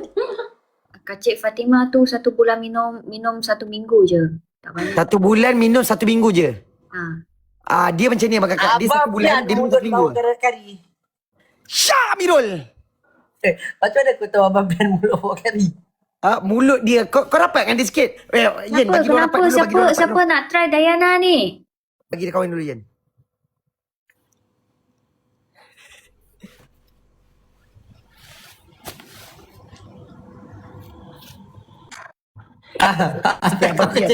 Kak Fatimah tu 1 bulan minum 1 minggu je. Tak banyak. 1 bulan minum 1 minggu je. Dia macam ni abang kakak. Dia 1 bulan, dia minum 1 minggu. Kari. Syamirul! Macam mana aku tahu abang ban mulut bawa kari? Mulut dia, kau rapat dengan dia sikit. Yen, bagi dia rapat dulu. Siapa nak try Diana ni? Bagi dia kahwin dulu, Yen.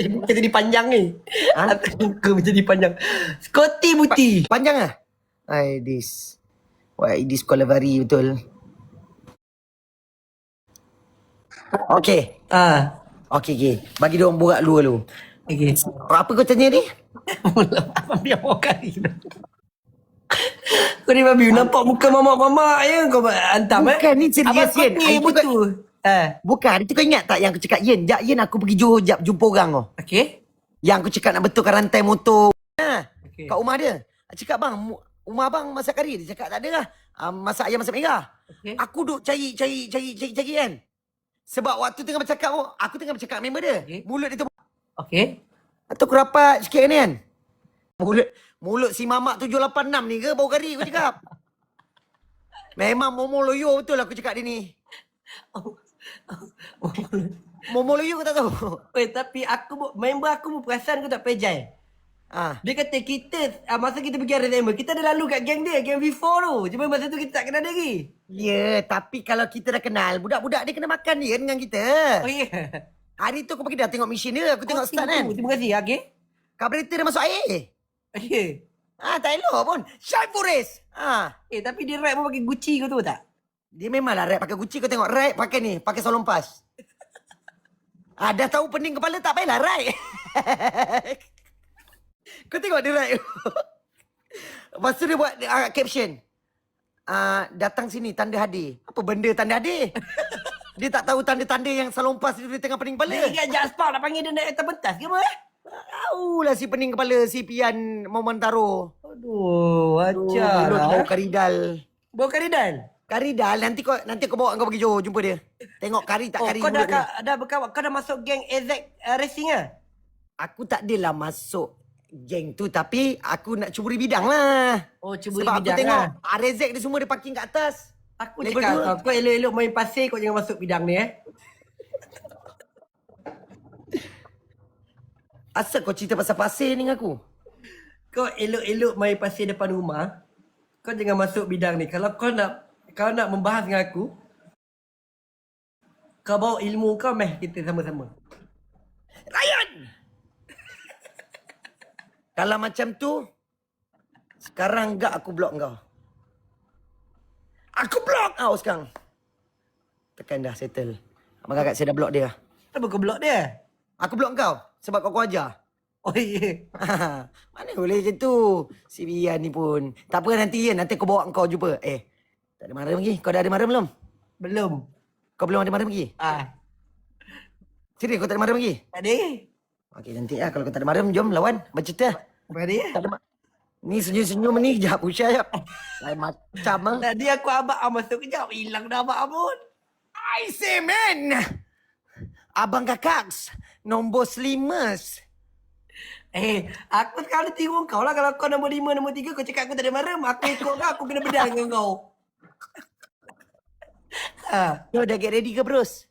Muka jadi panjang ni. Muka jadi panjang. Scotty Buti. Panjang ah? Wah, this Colavari betul. Okay. Okay. Bagi dia orang borak dulu. Okay. Apa kau tanya ni? Abang biar bawa kari. Kau ni babi nampak muka mamak-mamak je kau hantam Bukan ni serius, Yen. Scotty betul. Bukan, itu kau ingat tak yang aku cakap Yen? Yen aku pergi Johor jap jumpa orang kau. Okay. Yang aku cakap nak betulkan rantai motor. Okay. Kat rumah dia. Aku cakap bang, rumah abang masak kari. Dia cakap tak ada lah. Masak ayam masak merah. Okay. Aku duk cari kan. Sebab waktu tengah bercakap aku tengah bercakap member dia. Okay. Mulut dia tu. Okay. Atau aku rapat sikit ni kan. Mulut si mamak 786 ni ke bau kari aku cakap. Memang momo loyo betul aku cakap dia ni. Momo loyo kau tak tahu. Tapi member aku pun perasan kau tak pejai. Dia kata kita masa kita pergi RSM kita ada lalu kat geng dia, geng V4 tu. Cuma masa tu kita tak kenal dia lagi. Ya, tapi kalau kita dah kenal, budak-budak dia kena makan dia dengan kita. Oh ya. Yeah. Hari tu aku pergi dah tengok mission dia, aku tengok start kan. Terima kasih, okey. Carburetor dia masuk air. Okey. Tak elok pun. Shine Forest. Tapi dia rap pun pakai Gucci kau tahu tak? Dia memanglah rap pakai Gucci, kau tengok rap pakai ni, pakai salon pas. Dah tahu pening kepala tak payahlah rap. Kau tengok dia rap. Lepas tu dia buat caption. Datang sini tanda hadir. Apa benda tanda hadir? Dia tak tahu tanda-tanda yang salon pas dia tengah pening kepala. Dia ingat Jasper nak panggil dia naik atas pentas ke apa? Tahulah si pening kepala, si Pian Momantaro. Aduh, acar Mulut lah. bau karidal. Bau karidal? Karidal, nanti kau bawa kau pergi Johor jumpa dia. Tengok kari tak kari kau mulut dia. dah berkawan, kau dah masuk geng AZ Racing lah? Aku tak adalah masuk geng tu, tapi aku nak cuburi bidang lah. Oh, cuburi Sebab bidang aku tengok lah. Rezek dia semua dia parking kat atas. Aku Level cakap kau elok-elok main pasir, kau jangan masuk bidang ni Asal kau cerita pasal pasir ni dengan aku? Kau elok-elok main pasir depan rumah, kau jangan masuk bidang ni. Kalau kau nak membahas dengan aku, kau bawa ilmu kau kita sama-sama. Ryan! Kalau macam tu, sekarang enggak aku block kau. Aku block kau sekarang. Tekan dah, settle. Abang kakak saya dah block dia. Kenapa kau block dia? Aku block kau sebab kau ajar. Oh iya. Mana boleh macam tu. Si Bian ni pun. Tak apa nanti aku bawa kau jumpa. Tak ada mahram lagi. Kau dah ada mahram belum? Belum. Kau belum ada mahram lagi? Serius kau tak ada mahram lagi? Tak ada. Okey nanti kalau kau tak ada mahram, jom lawan. Bercerita. Tak ada. Tak ada ni senyum-senyum ni. Sekejap usah sekejap. Lain macam lah. Tadi aku abang masuk kejap. Hilang dah abang pun. I say man. Abang kakak. Nombor slimmers. Aku sekarang tiru kau lah. Kalau kau nombor 5, nombor 3, kau cakap aku tak ada mahram. Aku ikut kau, aku kena bedang dengan kau. Kau dah get ready ke bros?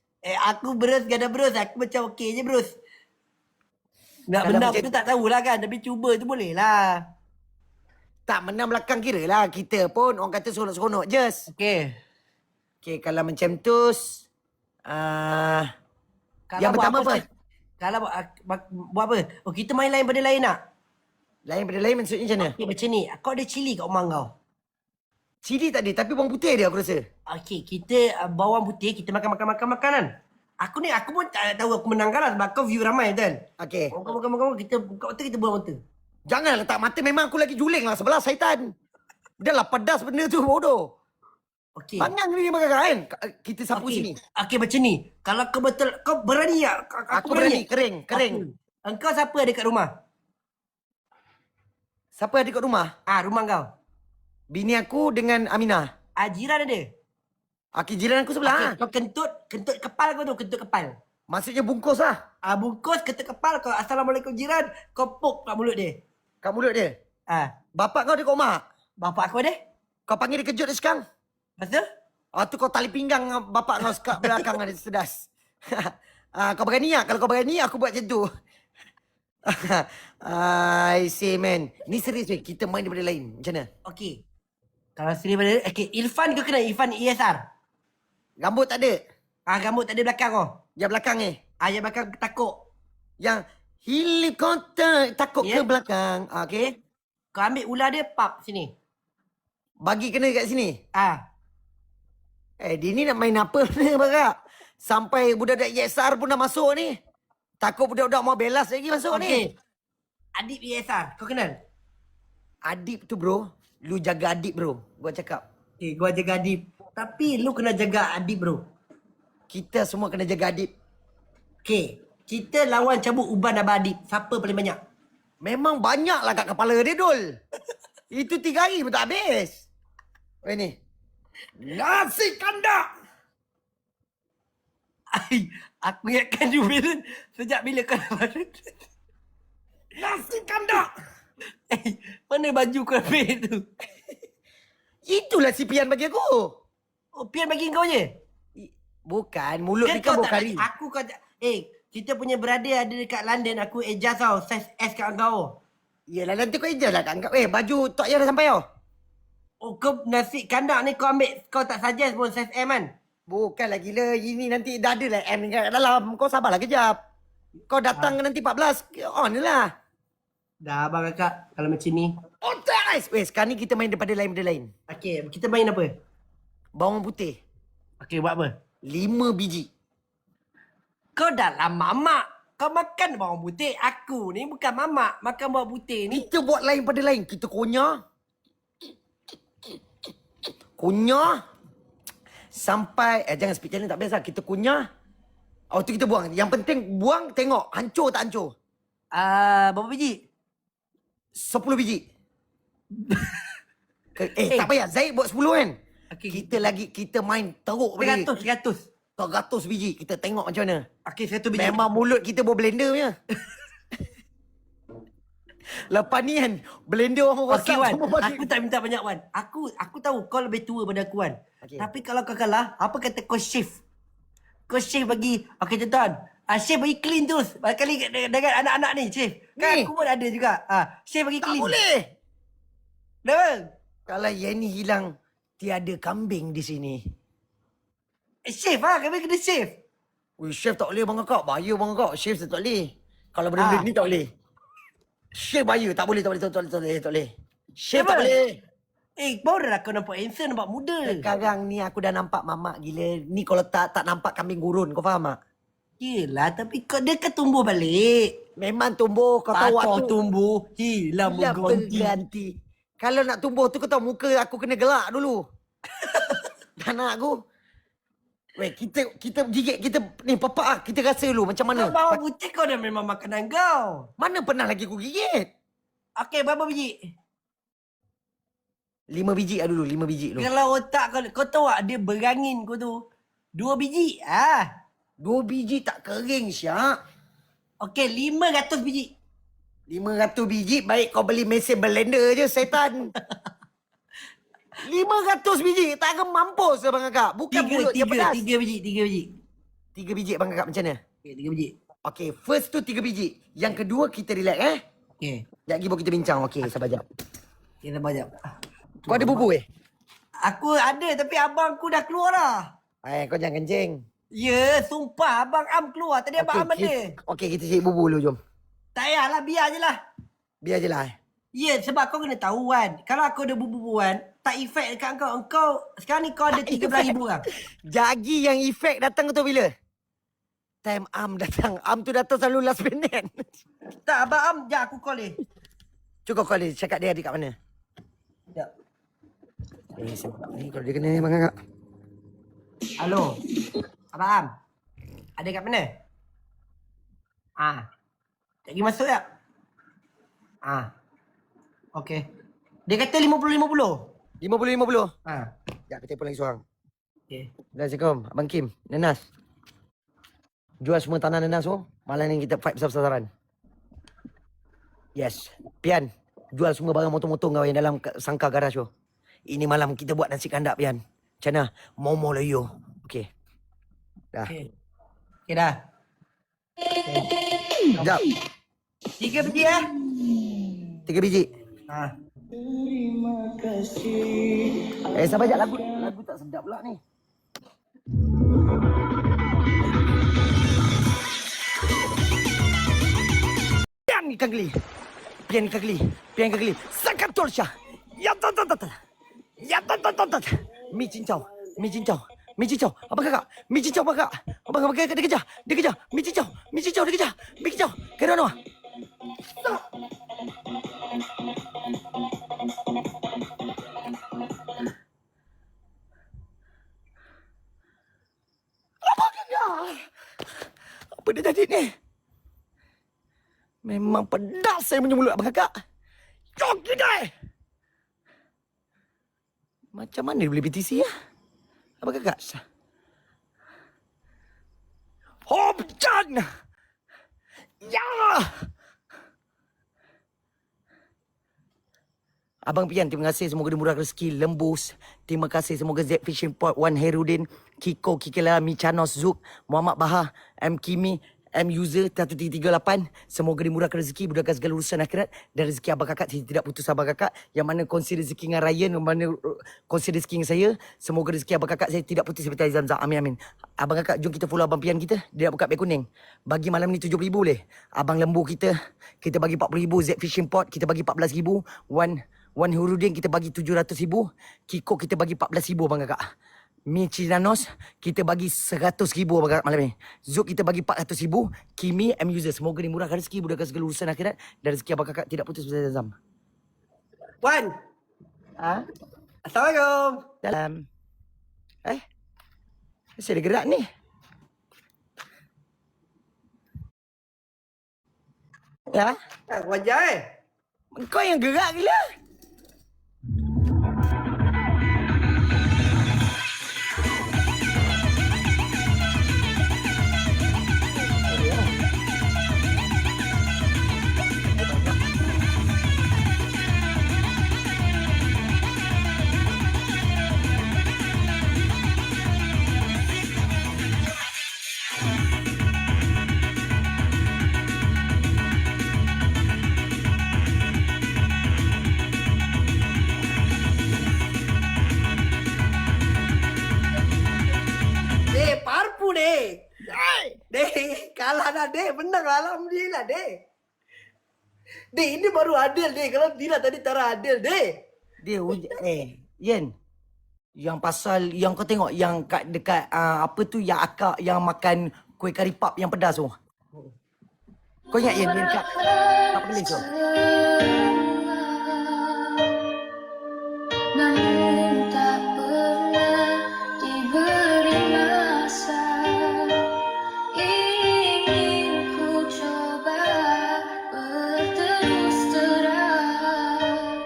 Aku bros, gak ada bros. Aku macam okey je bros. Nak Kalau menang macam tu tak tahulah kan. Tapi cuba tu boleh lah. Tak menang belakang kira lah. Kita pun orang kata seronok-seronok je. Okey. Okay, kalau macam tu, yang pertama apa? Kalau buat apa? Oh, kita main lain pada lain tak? Lain pada lain maksudnya macam mana? Okay, macam ni. Kau ada cili kat rumah kau? Cili tak ada, tapi bawang putih ada aku rasa. Okay, kita bawang putih, kita makan makanan. Aku pun tak tahu aku menang kalah sebab kau view ramai kan. Okay. Makan, kita buka mata, kita buang mata. Jangan letak mata, memang aku lagi juling lah sebelah syaitan. Dah lah pedas benda tu, bodoh. Okay. Pangang ni makan kan? Kita sapu sini. Okay, macam ni. Kalau kau betul, kau berani tak? Aku berani, kering. Engkau siapa ada kat rumah? Siapa ada kat rumah? Rumah kau. Bini aku dengan Aminah. Jiran ada? Okay, jiran aku sebelah. Kau kentut kepal kau tu, kentut kepal. Maksudnya bungkus lah. Bungkus kentut kepal kau. Assalamualaikum jiran. Kau pok kat mulut dia. Kat mulut dia. Bapak kau ada kat rumah? Bapak aku ada? Kau panggil dia kejut dia sekarang? Betul? Tu kau tali pinggang bapak kau kat belakang ada sedas. Kau berani tak? Kalau kau berani, aku buat macam tu. I say man. Ni serius weh. Kita main daripada lain. Macam mana? Okay. Kalau sini pada... Okay, Irfan kau kenal? Irfan ESR? Rambut tak ada? Rambut tak ada belakang kau? Yang belakang ni? Yang belakang takut. Yang helikopter takut ke belakang. Okay. Kau ambil ular dia, pap sini. Bagi kena kat sini? Dia ni nak main apa ni Barak? Sampai budak-budak ESR pun dah masuk ni. Takut budak-budak mau belas lagi masuk ni. Adib ESR, kau kenal? Adib tu bro. Lu jaga Adib bro. Gua cakap. Gua jaga Adib. Tapi lu kena jaga Adib bro. Kita semua kena jaga Adib. Kita lawan cabut uban abang Adib. Siapa paling banyak? Memang banyak lah kat kepala dia Dul. Itu 3 hari pun tak habis. Ni. Nasi kandak. Aku ingatkan you Biren. Sejak bila kau dapat Nasi kandak. mana baju kau ambil tu? Itulah si Pian bagi aku. Pian bagi kau je? Bukan. Mulut ni kan bokari. Aku kau tak... kita punya brother ada dekat London. Aku adjust tau. Size S kat kau. Yelah nanti kau adjust lah kat kau. Baju Tok Ayah dah sampai tau. Kau nasi kandak ni kau ambil. Kau tak suggest pun size M kan? Bukanlah gila. Ini nanti dah ada lah M kat dalam. Kau sabarlah kejap. Kau datang nanti 14. On je lah. Dah abang kakak. Kalau macam ni. On guys. Sekarang ni kita main daripada lain. Okay. Kita main apa? Bawang putih. Okay, buat apa? 5 biji. Kau dah lah mamak. Kau makan bawang putih. Aku ni bukan mamak. Makan bawang putih ni. Kita buat lain pada lain. Kita kunyah. Sampai jangan speed challenge tak biasa. Kita kunyah. Tu kita buang. Yang penting buang tengok hancur tak hancur. Berapa biji? 10 biji. Tak payah. Zaid buat 10 kan? Okay. Kita main teruk pada 100. 100 biji. Kita tengok macam mana. Okay, 100 biji. Memang mulut kita bawa blender punya. Lepas ni kan, blender orang rosak. Okay, Wan. Aku tak minta banyak, Wan. Aku tahu kau lebih tua pada aku, Wan. Tapi kalau kau kalah, apa kata kau shift? Kau shift bagi... Okay, tuan. Shift bagi clean terus. Kali dengan anak-anak ni, shift. Kan aku pun ada juga. Shift bagi clean. Tak boleh. Dah. Kalau yang ni hilang, tiada kambing di sini. Shift lah. Kami kena shift. Chef tak boleh bang kakak. Bahaya bang kakak. Chef tak boleh. Kalau benda-benda ni tak boleh. Chef bahaya. Tak boleh. Chef tak boleh. Baru dah kau nampak handsome, nampak muda. Sekarang ni aku dah nampak mamak gila. Ni kalau tak nampak kambing gurun. Kau faham tak? Yelah, tapi dia kan tumbuh balik. Memang tumbuh. Kau tahu waktu. Tumbuh, hilang berganti. Kalau nak tumbuh tu kau tahu muka aku kena gelak dulu. Anak aku. Kita gigit, kita ni papak kita rasa dulu macam mana. Bawang putih kau dah memang makanan kau. Mana pernah lagi aku gigit? Okay, berapa biji? 5 biji dulu. Kalau otak kau tahu tak dia berangin kau tu. 2 biji. 2 biji tak kering Syak. Okay, 500 biji. 500 biji baik kau beli mesin blender je setan. 500 biji tak akan mampus abang kakak. Bukan mulut dia pedas. 3 biji. 3 biji abang kakak macam mana? Okay, 3 biji. Okay, first tu 3 biji. Yang kedua kita relax Okay. Sekejap lagi baru kita bincang. Okay, sabar jap. Okay, sabar jap. Kau ada bubu Aku ada tapi abang aku dah keluar dah. Kau jangan kencing. Ya, sumpah abang Am keluar. Tadi abang Am ada. Okey, kita cari bubur dulu, jom. Tak payahlah, biar je lah. Biar je lah. Ya, sebab kau kena tahu kan. Kalau aku ada bubur kan, tak efek dekat kau. Engkau, sekarang ni kau ada 13,000 orang. Jagi yang efek datang tu bila? Time Am datang. Am tu datang selalu last minute. Tak, abang Am, jap aku call dia. Cukup call dia. Cakap dia dekat mana. Jap. Sebab ni kalau dia kena ni, Bang Kakak. Halo. Abang Am. Ada kat mana? Tak pergi masuk tak? Okey. Dia kata 50-50. 50-50. Sekejap, kita telefon lagi seorang. Okey. Assalamualaikum. Abang Kim. Nenas. Jual semua tanah nenas tu. Malam ni kita fight besar-besaran. Yes. Pian. Jual semua barang motor-motor kau yang dalam sangkar garaj tu. Ini malam kita buat nasi kandak, Pian. Macam mana? Momo loyo. Okey. Dah. Okey dah. Sekejap. 3 biji 3 biji. Sabar sekejap. Lagu tak sedap pula ni. Pian ikan geli. Pian ikan geli. Pian ikan geli. Sakatul Syah. Ya tak. Ya tak. Mi cincau. Mi cincau. Mi cincau. Abang Kakak. Mi cincau Abang Kakak. Abang Kakak dia kejar. Dia kejar. Mi cincau. Mi cincau dia kejar. Mi cincau. Kira mana? Apa dia jadi ni? Memang pedas saya punya mulut Abang Kakak. Joki dah. Macam mana dia boleh BTC ya? Abang Kakak. Hopjan. Ya. Abang Pian, terima kasih. Semoga dia murah rezeki. Lembus. Terima kasih. Semoga Z Fishing Pot, Wan Herudin, Kiko, Kikela, Michanos, Zuk, Muhammad Baha, M. Kimi, M. User, 1338. Semoga dimurahkan rezeki, mudahkan segala urusan akhirat. Dan rezeki Abang Kakak, saya tidak putus Abang Kakak. Yang mana kongsi rezeki dengan Ryan, yang mana kongsi rezeki dengan saya. Semoga rezeki Abang Kakak, saya tidak putus seperti Aizan Zam. Amin, amin. Abang Kakak, jom kita follow Abang Pian kita. Dia nak buka beg kuning. Bagi malam ni 7,000 boleh. Abang Lembu kita bagi 40,000. Z Fishing Pot, kita bagi 14,000. Wan Hurudin kita bagi 700,000. Kiko kita bagi 14,000 Abang Kakak. Michinanos kita bagi 100,000 Abang Kakak malam ni. Zuk kita bagi 400,000. Kimi M User semoga dimurahkan rezeki, mudahkan segala urusan akhirat dan rezeki Abang Kakak tidak putus bersama Zam. Wan. Assalamualaikum. Dalam. Masih ada gerak ni. Ya? Wajah Kau yang gerak gila. Parpu deh. Deh, kalah dah deh. Menang lah, alhamdulillah deh. Deh, ini baru adil deh. Kalau tidak tadi Tara adil deh. Dia Yen. Yang pasal yang kau tengok yang kat dekat apa tu yang akak yang makan kuih kari pap yang pedas tu. Kau ingat Yen dekat apa beli tu? Namun tak pernah diberi masa. Ingin ku coba berterus terang,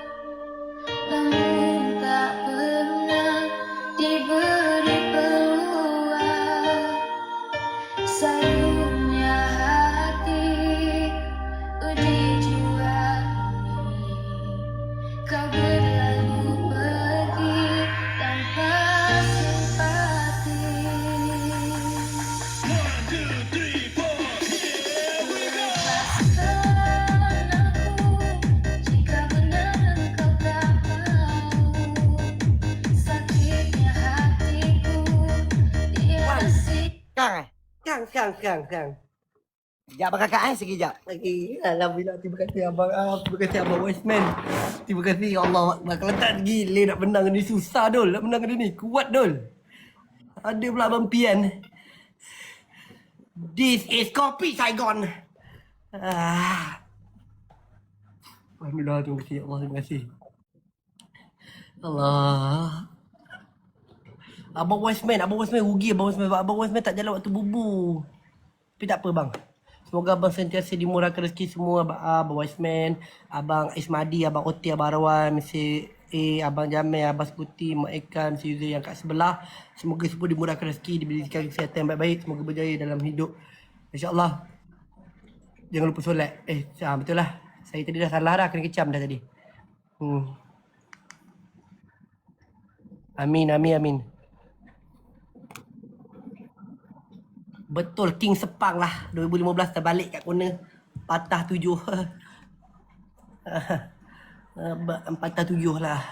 namun tak pernah diberi peluang. Sayangnya hati di jiwa ini sekarang. Sekejap abang kakak sekejap. Lagi. Alhamdulillah, terima kasih abang. Terima kasih abang Wiseman. Terima kasih ya Allah. Kalau tak gila nak menang ni susah Dul. Nak menang dia ni. Kuat Dul. Ada pula abang Pian. This is Kopi Saigon. Alhamdulillah, terima kasih ya Allah. Terima kasih. Allah. Abang Wiseman rugi Abang Wiseman tak jalan waktu bubu. Tapi tak apa bang. Semoga abang sentiasa dimurahkan rezeki semua. Abang Wiseman, Abang Ismadi, Abang Oti, Abang Arwan, Mr. A, Abang Jamil, Abang Sekuti, Mak Ekan, Mr. Yuzir yang kat sebelah. Semoga semua dimurahkan rezeki, diberikan kesihatan yang baik-baik. Semoga berjaya dalam hidup. InsyaAllah. Jangan lupa solat. Betul lah. Saya tadi dah salah dah. Kena kecam dah tadi. Amin. Betul King Sepang lah 2015 terbalik kat corner. Patah 7. Patah 7 lah.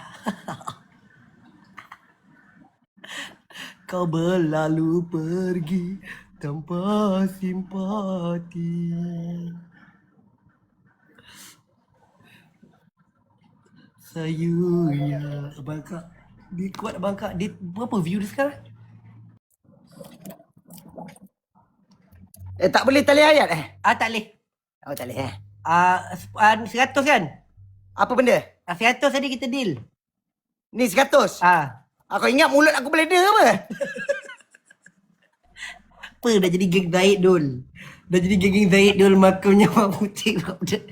Kau berlalu pergi tanpa simpati. Saya abang kak. Dia kuat abang kak. Dia berapa view dia sekarang? Tak boleh tali ayat Tak boleh. Oh tak boleh 100 kan? Apa benda? 100 tadi kita deal. Ni 100? Aku ingat mulut aku beleda apa? Apa dah jadi geng Zaid Dul. Dah jadi geng Zaid Dul makamnya mak putih budak.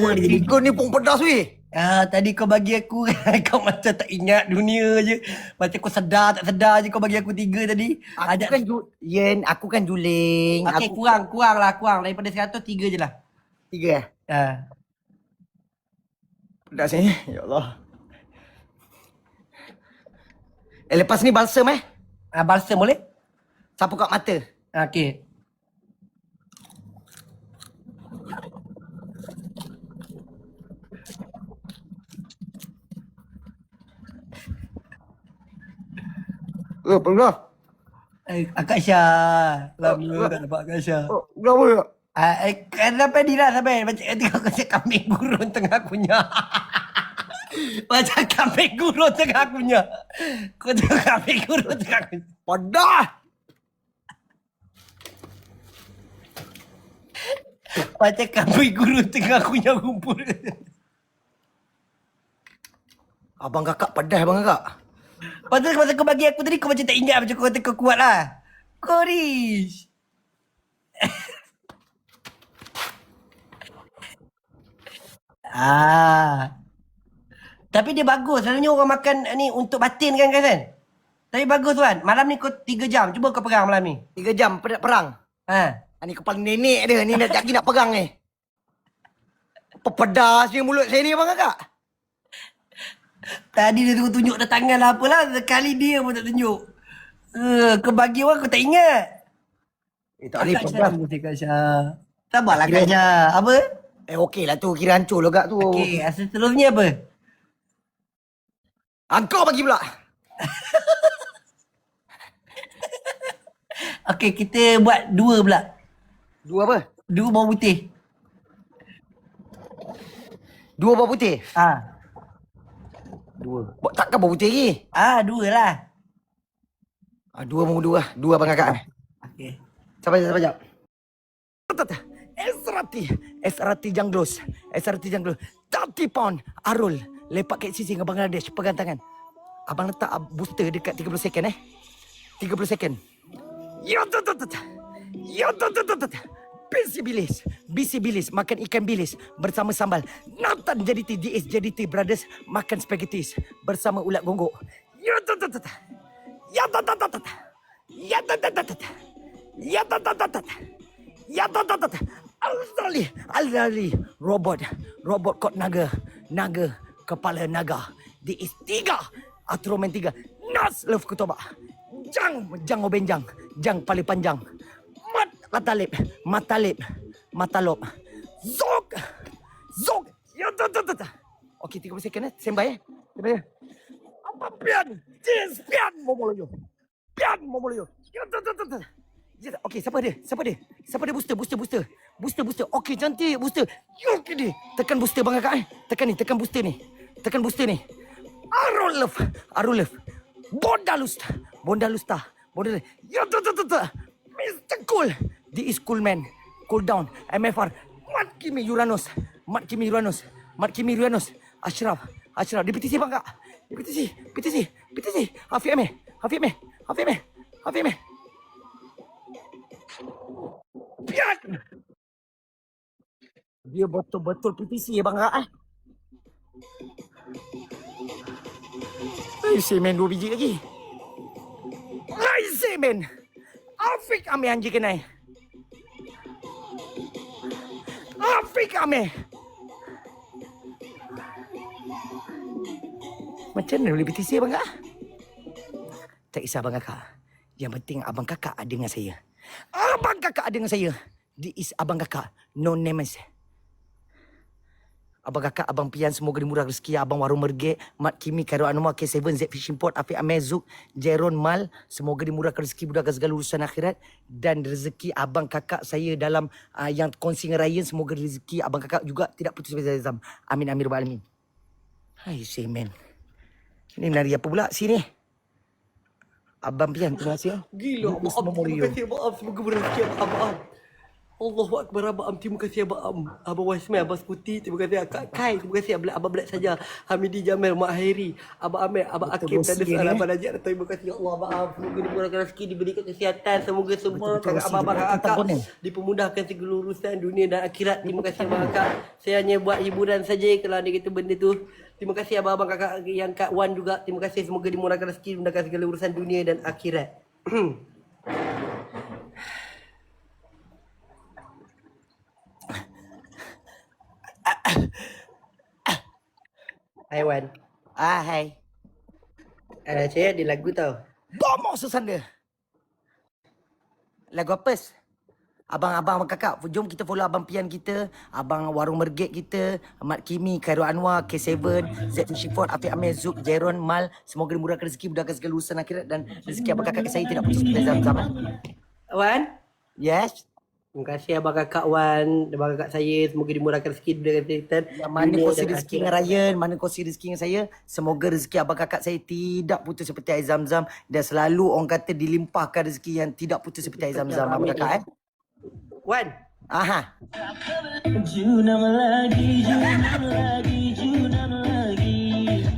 Wah, ikut ni pun pedas weh. Tadi kau bagi aku kau macam tak ingat dunia je. Macam kau sedar tak sedar je kau bagi aku 3 tadi. Aku kan juling. Okey, kurang lah. Daripada 100 3 je lah. 3 Pedas ni. Ya Allah. Lepas ni balsam Balsam boleh? Sapu kat mata. Okey. Pernah. Akak Syah. Lama tak nampak Akak Syah. Kenapa? Sampai ni lah sampai. Macam kau macam kambing gurun tengah kunyah. Macam kambing gurun tengah kunyah. Kau tengok kambing gurun tengah kunyah. Padah. Macam kambing gurun tengah kunyah rumput. Abang kakak pedas abang kakak. Pasal masa kau bagi aku tadi kau macam tak ingat macam kau kata kau kuat lah. Kau Rish. Tapi dia bagus. Selalunya orang makan ni untuk batin kan. Tapi bagus Tuan. Malam ni kau 3 jam. Cuba kau pegang malam ni. 3 jam perang. Ni kepala nenek dia. Ni nak lagi nak pegang ni. Apa pedas ni mulut saya ni abang kakak? Tadi dia tunjuk dah tangan lah apalah. Sekali dia pun tak tunjuk. Kau bagi orang kau tak ingat. Tak boleh pedas. Kak Syah. Sabarlah Kak Syah. Apa? Okey lah tu. Kira hancur lah kak tu. Okey. Seterusnya apa? Kau bagi pula. Okey, kita buat 2 pula. 2 apa? 2 bawang putih. 2 bawang putih? 2. Takkan bawang putih lagi? 2 lah. 2 bawang 2. 2 abang kakak. Okey. Sabar jap. SRT Janglos. 30 pound. Arul. Lepak kat sisi dengan Bangladesh. Pegang tangan. Abang letak booster dekat 30 second 30 second. BC Bilis makan ikan bilis bersama sambal. Nathan JDT DS JDT Brothers makan spaghetti bersama ulat gonggok. Al-Dali robot kot naga kepala naga. DS 3 Atromen 3 Nas Love Kutoba Jang Obenjang Jang paling panjang Matalip Zog Okey 30 second Sembai Apa pian Pian Momoloyo Ya, tu, tu, tu, tu. Ya, okey, siapa dia? Siapa dia? Siapa dia? Booster, booster, booster. Booster, booster. Okey, cantik booster. Ya, okey dia. Tekan booster bang kakak Tekan ni, tekan booster ni. Tekan booster ni. Arulef. Arulef. Bondalusta. Bondalusta. Bondalusta. Ya, tu, tu, tu, tu. Mr. Cool. This is cool man. Cool down. MFR. Mat Kimi Uranus. Mat Kimi Uranus. Mat Kimi Uranus. Ashraf. Ashraf. Dia petisi bang kak. Dia petisi. Petisi. Petisi. Hafiq Amir. Hafiq Amir. Hafiq Amir. Hafiq Amir. Piat. Dia betul-betul petisi ya bang kak Semen 2 biji lagi. Semen. Afiq Amir anjing kenai. Afiq Amir. Macam mana boleh petisi abang kak? Tak kisah abang kakak. Yang penting abang kakak ada dengan saya. Abang kakak ada dengan saya. This is abang kakak. No names. Abang kakak, abang pian, semoga dimurah rezeki. Abang warung mergek, Mat Kimi, Khairul Anwar, K7, Z Fishing Port, Afiq Amir, Zuk, Jeron Mal. Semoga dimurahkan rezeki, mudahkan segala urusan akhirat. Dan rezeki abang kakak saya dalam yang kongsi dengan Ryan. Semoga rezeki abang kakak juga tidak putus sampai Zam. Amin, amin, rabbal alamin. Hai, semen. Ini menari apa pula sini? Abang pian, terima kasih. Gila, maaf. Terima kasih, maaf. Semoga berrezeki abang. Allahu Akbar, abang. Terima kasih, abang. Abang Wasmai, abang Skuti. Terima kasih, Kak Kai. Terima kasih, abang Black saja. Hamidi Jamil, Mak Hairi. Abang Amir, abang Akim. Dan Abang Najat. Terima kasih, ya Allah, abang. Semoga dimurahkan rezeki, diberikan kesihatan. Semoga semua abang-abang kakak dipermudahkan segala urusan dunia dan akhirat. Terima kasih, abang kakak. Saya hanya buat hiburan saja kalau ada kata benda tu. Terima kasih abang-abang kakak yang Kak Wan juga. Terima kasih, semoga dimurahkan rezeki, dimudahkan segala urusan dunia dan akhirat. Hai Wan. Hai. Saya ada lagu tau. Bomo susanda. Lagu apa? Abang kakak, jom kita follow abang pian kita, abang warung mergek kita, Mat Kimi, Khairul Anwar, K7, Z Fishing Port, Afiq Amir, Zuk, Jeron, Mal. Semoga dimurahkan rezeki, mudahkan segala urusan akhirat dan rezeki abang kakak saya tidak putus seperti zaman. Wan? Yes. Terima kasih abang kakak Wan, abang kakak saya. Semoga dimurahkan rezeki dengan kesihatan. Yang mana kongsi rezeki dengan Ryan, mana kongsi rezeki dengan saya. Semoga rezeki abang kakak saya tidak putus seperti air zam-zam. Dan selalu orang kata dilimpahkan rezeki yang tidak putus seperti air zam-zam. Abang kakak Wan. Aha. Junam lagi.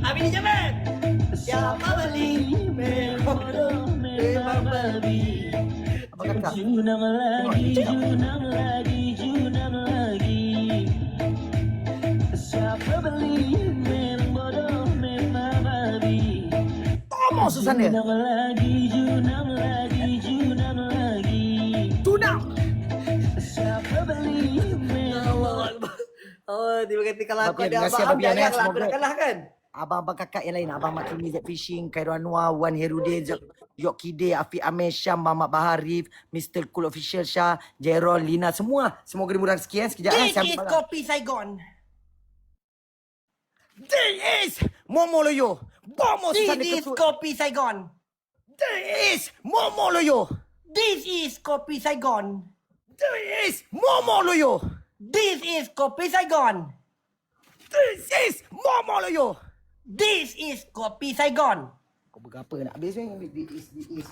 Abang Jamal. Siapa beli? Memang babi. Abang kakak. Junam lagi. Siapa beli? Memang bodoh, memang babi. Tomo susana. Junam lagi. Tunang. Siapa beli? Oh, terima kasih kalau aku ada abang jangan lah aku nak kalah kan. Abang-abang kakak yang lain, Abang Mat Kimi, Z Fishing, Khairul Anwar, Wan Herudin, Yok Kide, Afiq Amir, Syam, Muhammad Baharif, Mr. Cool Official Shah, Jerol, Lina, semua. Semoga dimurahkan sekian. Sekejap. This is Kopi Saigon. This is Momo Loyo. Bomo This susana is ketua. Kopi Saigon. This is Momo Loyo. This is Kopi Saigon. This is Momo Loyo. This is Kopi Saigon. This is Momo Loyo. This is Kopi Saigon. Kau berapa nak habis ni? This is.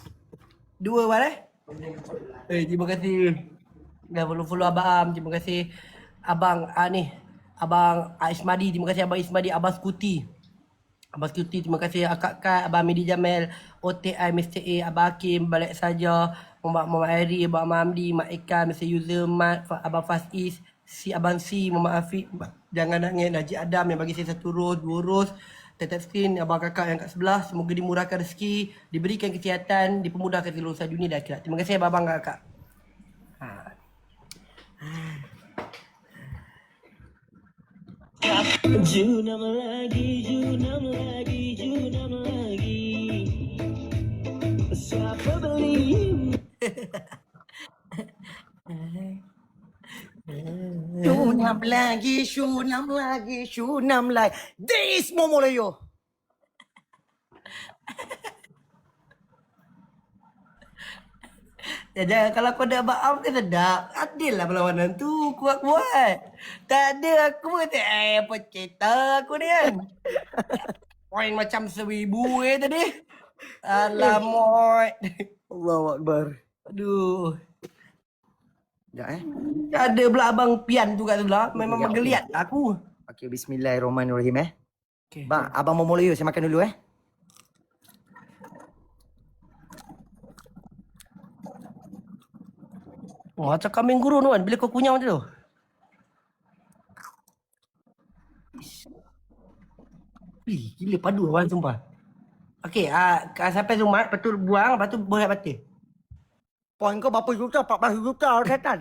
Dua mana? Terima kasih. Dah follow abang. Terima kasih abang ni. Abang Ismadi. Terima kasih abang Ismadi. Abang Skuti. Abang Skuti. Terima kasih Akak Kat. Abang Midi Jamel. OTI Mr. A. Abang Hakim. Balik saja. Muhammad Airi. Abang Mamdi. Mak Ikan. Mr. User. Mat. Abang Faiz. Si Abang Si. Muhammad Afiq. Jangan nangis. Najib Adam yang bagi saya 1 ros, 2 ros. Tetap screen abang kakak yang kat sebelah. Semoga dimurahkan rezeki, diberikan kesihatan, dipermudahkan segala urusan dunia dan akhirat. Terima kasih abang kakak. Junam lagi. Siapa beli? Shunam lagi. This is Momo Loyo. Jangan kalau kau ada abang Am kan sedap. Adil lah perlawanan tu. Kuat-kuat. Tak ada aku kata apa cerita aku ni kan. Poin macam 1000 tadi. Alamak. Allahu Akbar. Aduh. Sekejap Ada pula abang Pian tu kat sebelah. Memang Okey, menggeliat aku. Okey, bismillahirrahmanirrahim Okey. Bang, abang mau mula you, saya makan dulu Oh, macam kambing gurun tu kan. Bila kau kunyah macam tu. Gila padu abang sumpah. Okey, sampai rumah, lepas tu buang, lepas tu boleh mati. Poin kau berapa juta? 14 juta setan.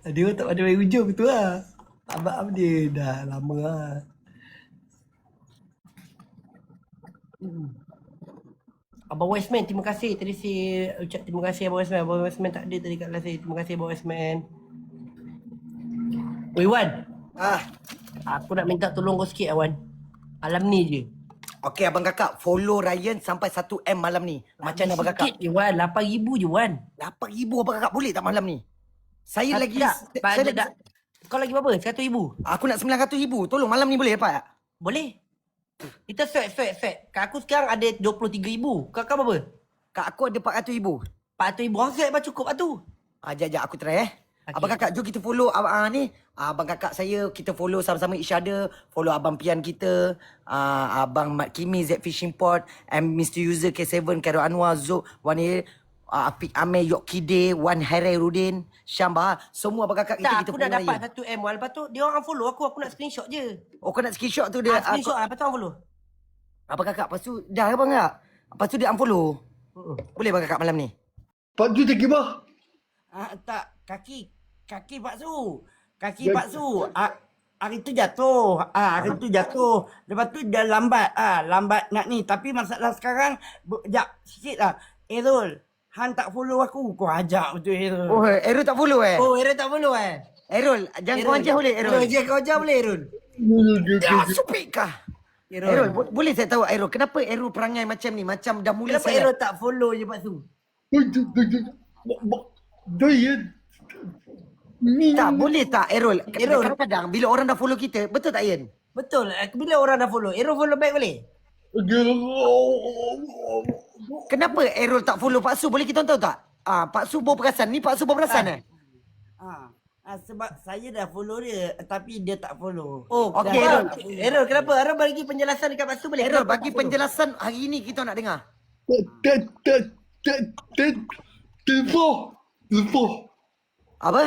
Dia tak pada main hujung tu lah. Abang dia dah lama lah. Abang Westman, terima kasih. Tadi saya ucap terima kasih Abang Westman. Abang Westman tak ada tadi kat kelas saya. Terima kasih Abang Westman. Oi Wan, aku nak minta tolong kau sikit Wan. Malam ni je. Okey, abang kakak follow Ryan sampai 1M malam ni. Macam mana abang kakak? Sikit je Wan, 8,000 je Wan. 8,000 abang kakak boleh tak malam ni? Saya Tak, lagi... tak. Saya lagi Tak. Kau lagi berapa? 100,000? aku nak 900,000. Tolong malam ni boleh dapat tak? Boleh. Kita swag. Kat aku sekarang ada 23,000. Kau berapa? Kak aku ada 400,000. 400,000 orang swag apa cukup lah tu. Jap aku try Okey. Abang kakak, jom kita follow ni. Abang kakak saya, kita follow sama-sama each other. Follow abang Pian kita. Abang Mat Kimi, Z Fishing Port. And Mr. User K7, Khairul Anwar, Zuk, Wanir. Afiq Amir, Yok Kide, Wan Hairai Syambah. Semua abang kakak kita, Tak, kita aku dah follow dapat Ryan. 1M Wan. Lepas tu dia orang unfollow aku. Aku nak screenshot je. Oh, kau nak screenshot tu dia. Screenshot lah. Lepas tu unfollow. Abang kakak, lepas tu dah abang kakak. Lepas tu dia unfollow. Boleh abang kakak malam ni? Pak tu tak kira. Tak. Kaki Pak Su. Pak Su. Hari tu jatuh. Hari tu jatuh. Lepas tu dah lambat. Lambat nak ni. Tapi masalah sekarang. Sekejap. Sikit lah. Errol. Han tak follow aku. Kau ajak betul Errol. Oh, Errol tak follow Errol tak follow Errol, jangan kau ajar boleh Errol. Kau ajar boleh Errol. Supik kah? Errol, boleh saya tahu Errol, kenapa Errol perangai macam ni? Macam dah mula Kenapa Errol tak follow je Pak Su? Tak, boleh tak Errol? Kadang-kadang bila orang dah follow kita, betul tak Ian? Betul. Bila orang dah follow, Errol follow back boleh? Kenapa Errol tak follow Pak Su? Boleh kita tahu tak? Pak Su berperasan. Ni Pak Su berperasan Sebab saya dah follow dia tapi dia tak follow. Oh, okey Errol. Errol kenapa? Errol bagi penjelasan dekat Pak Su boleh? Errol bagi penjelasan hari ni kita nak dengar. Lupa. Apa?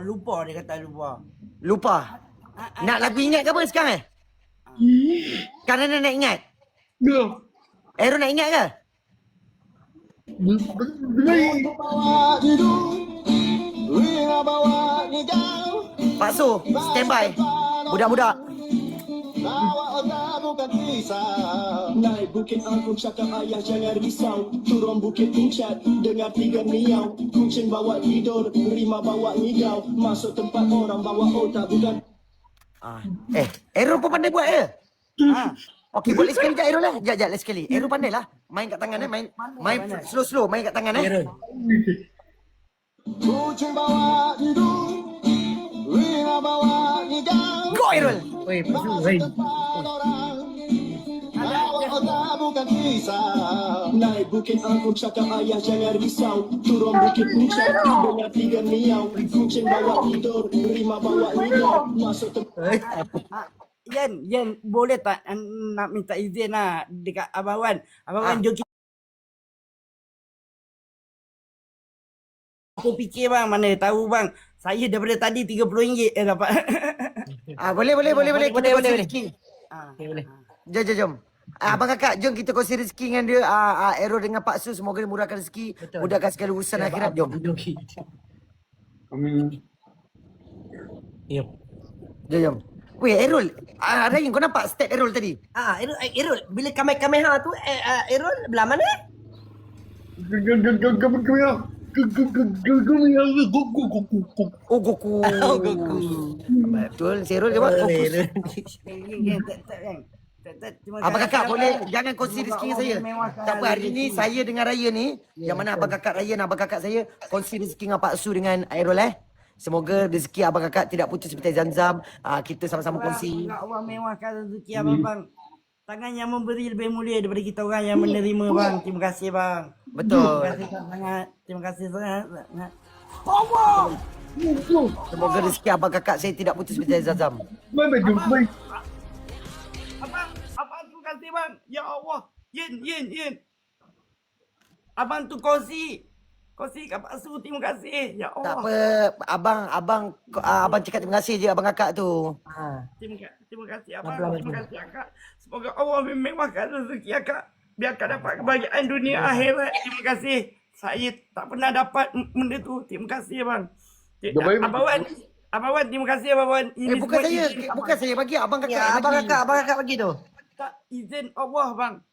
Lupa dia kata lupa. Lupa. Nak lagu ingat ke apa sekarang Sekarang nak ingat? Errol nak ingat ke? Pak Su, standby. Budak-budak. Naik bukit aku cakap ayah jangan risau. Turun bukit puncak dengar tiga miau. Kucing bawa tidur, rimau bawa ngigau. Masuk tempat orang bawa otak bukan. Errol pun pandai buat ya? Okey, boleh sekali tak Errol lah? Sekejap, let's sekali. Errol pandai lah. Main kat tangan main slow-slow main kat tangan Kucing bawa tidur, rimau bawa ngigau. Go Errol. Bawa otak bukan pisau. Naik bukit aku cakap ayah jangan risau. Turun bukit puncak dengar tiga miau. Kucing bawa tidur, rimau bawa ngigau. Masuk tempat. Yan boleh tak nak minta izin lah dekat Abang Wan. Abang Wan jom aku fikir bang, mana tahu bang. Saya daripada tadi RM30 dapat. Boleh. Kita kongsi boleh. rezeki. Boleh. Jom. Abang kakak, jom kita kongsi rezeki dengan dia. Errol dengan Pak Su, semoga dia murahkan rezeki. Mudahkan segala urusan akhirat. Jom. Jom. Weh, Errol. Ryan, kau nampak step Errol tadi? Errol, bila kamera tu, Errol belah mana? Oh, Goku. Oh, Goku. Betul, Serul dia buat Goku. Abang kakak boleh jangan kongsi rezeki dengan saya. Tak apa, hari ni saya dengan Raya ni, yang mana abang kakak Raya dan abang kakak saya kongsi rezeki dengan Pak Su dengan Airul Semoga rezeki abang kakak tidak putus seperti Zamzam. Kita sama-sama kongsi. Allah mewahkan rezeki abang. Tangan yang memberi lebih mulia daripada kita orang yang menerima bang. Terima kasih bang. Betul. Terima kasih sangat. Terima kasih sangat. Semoga rezeki abang kakak saya tidak putus seperti Zamzam. Abang terima kasih bang. Ya Allah. Yin. Abang tu kongsi kat Pak Su, terima kasih. Ya Allah. Tak apa, abang cakap terima kasih je abang kakak tu. Terima kasih abang. Terima kasih akak. Semoga Allah memewahkan rezeki akak. Biar akak dapat kebahagiaan dunia akhirat. Terima kasih. Saya tak pernah dapat benda tu. Terima kasih abang. Abang Wan, terima kasih Abang Wan. Ini Bukan saya bagi, abang kakak Ya, yang bagi. abang kakak bagi tu. Tak izin Allah bang.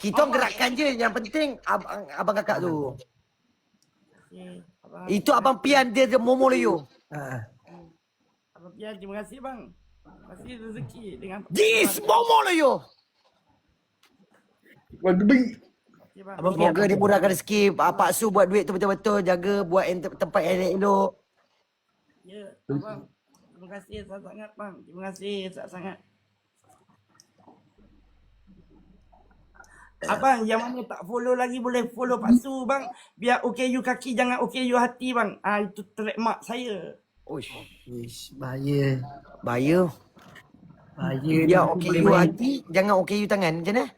Kita gerakkan je, yang penting abang kakak tu. Itu abang pian dia Momo Loyo. Abang Pian, terima kasih bang. Terima kasih rezeki dengan This Momo Loyo. Semoga dimurahkan rezeki. Pak Su buat duit tu betul-betul. Jaga buat tempat yang elok. Ya, abang. Terima kasih sangat bang. Terima kasih sangat. Abang, yang mana tak follow lagi boleh follow Pak Su bang. Biar OKU kaki jangan OKU hati bang. Itu trademark saya. Uish, bahaya. Bahaya. Ya, OKU hati, jangan OKU tangan. Macam mana?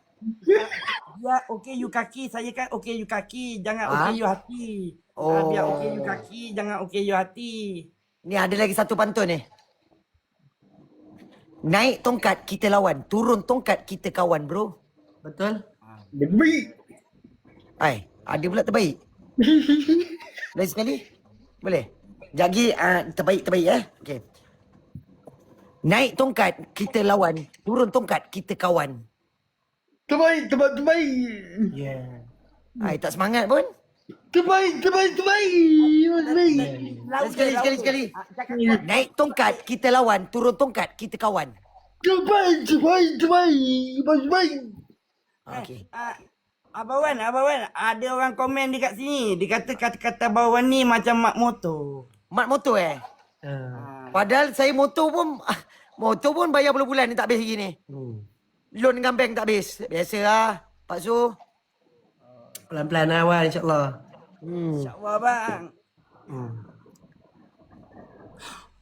Ya, OKU kaki. Saya kan OKU kaki. Jangan OKU hati. Oh. Biar OKU kaki, jangan OKU hati. Ni ada lagi satu pantun ni. Naik tongkat kita lawan, turun tongkat kita kawan, bro. Betul? Ada pula terbaik. Lain sekali? Boleh? Jagi terbaik okey. Naik tongkat kita lawan, turun tongkat kita kawan. Terbaik. Ya. Tak semangat pun. Terbaik. Sekali. Naik tongkat kita lawan, turun tongkat kita kawan. Terbaik. Okey. Abang Wan, ada orang komen dekat sini. Dia kata kata-kata Abang Wan ni macam mak motor. Mat motor Padahal saya motor pun bayar bulan-bulan ni tak habis lagi ni. Loan dengan bank tak habis. Biasalah, Pak Su. Pelan-pelan awal insya-Allah. InsyaAllah bang.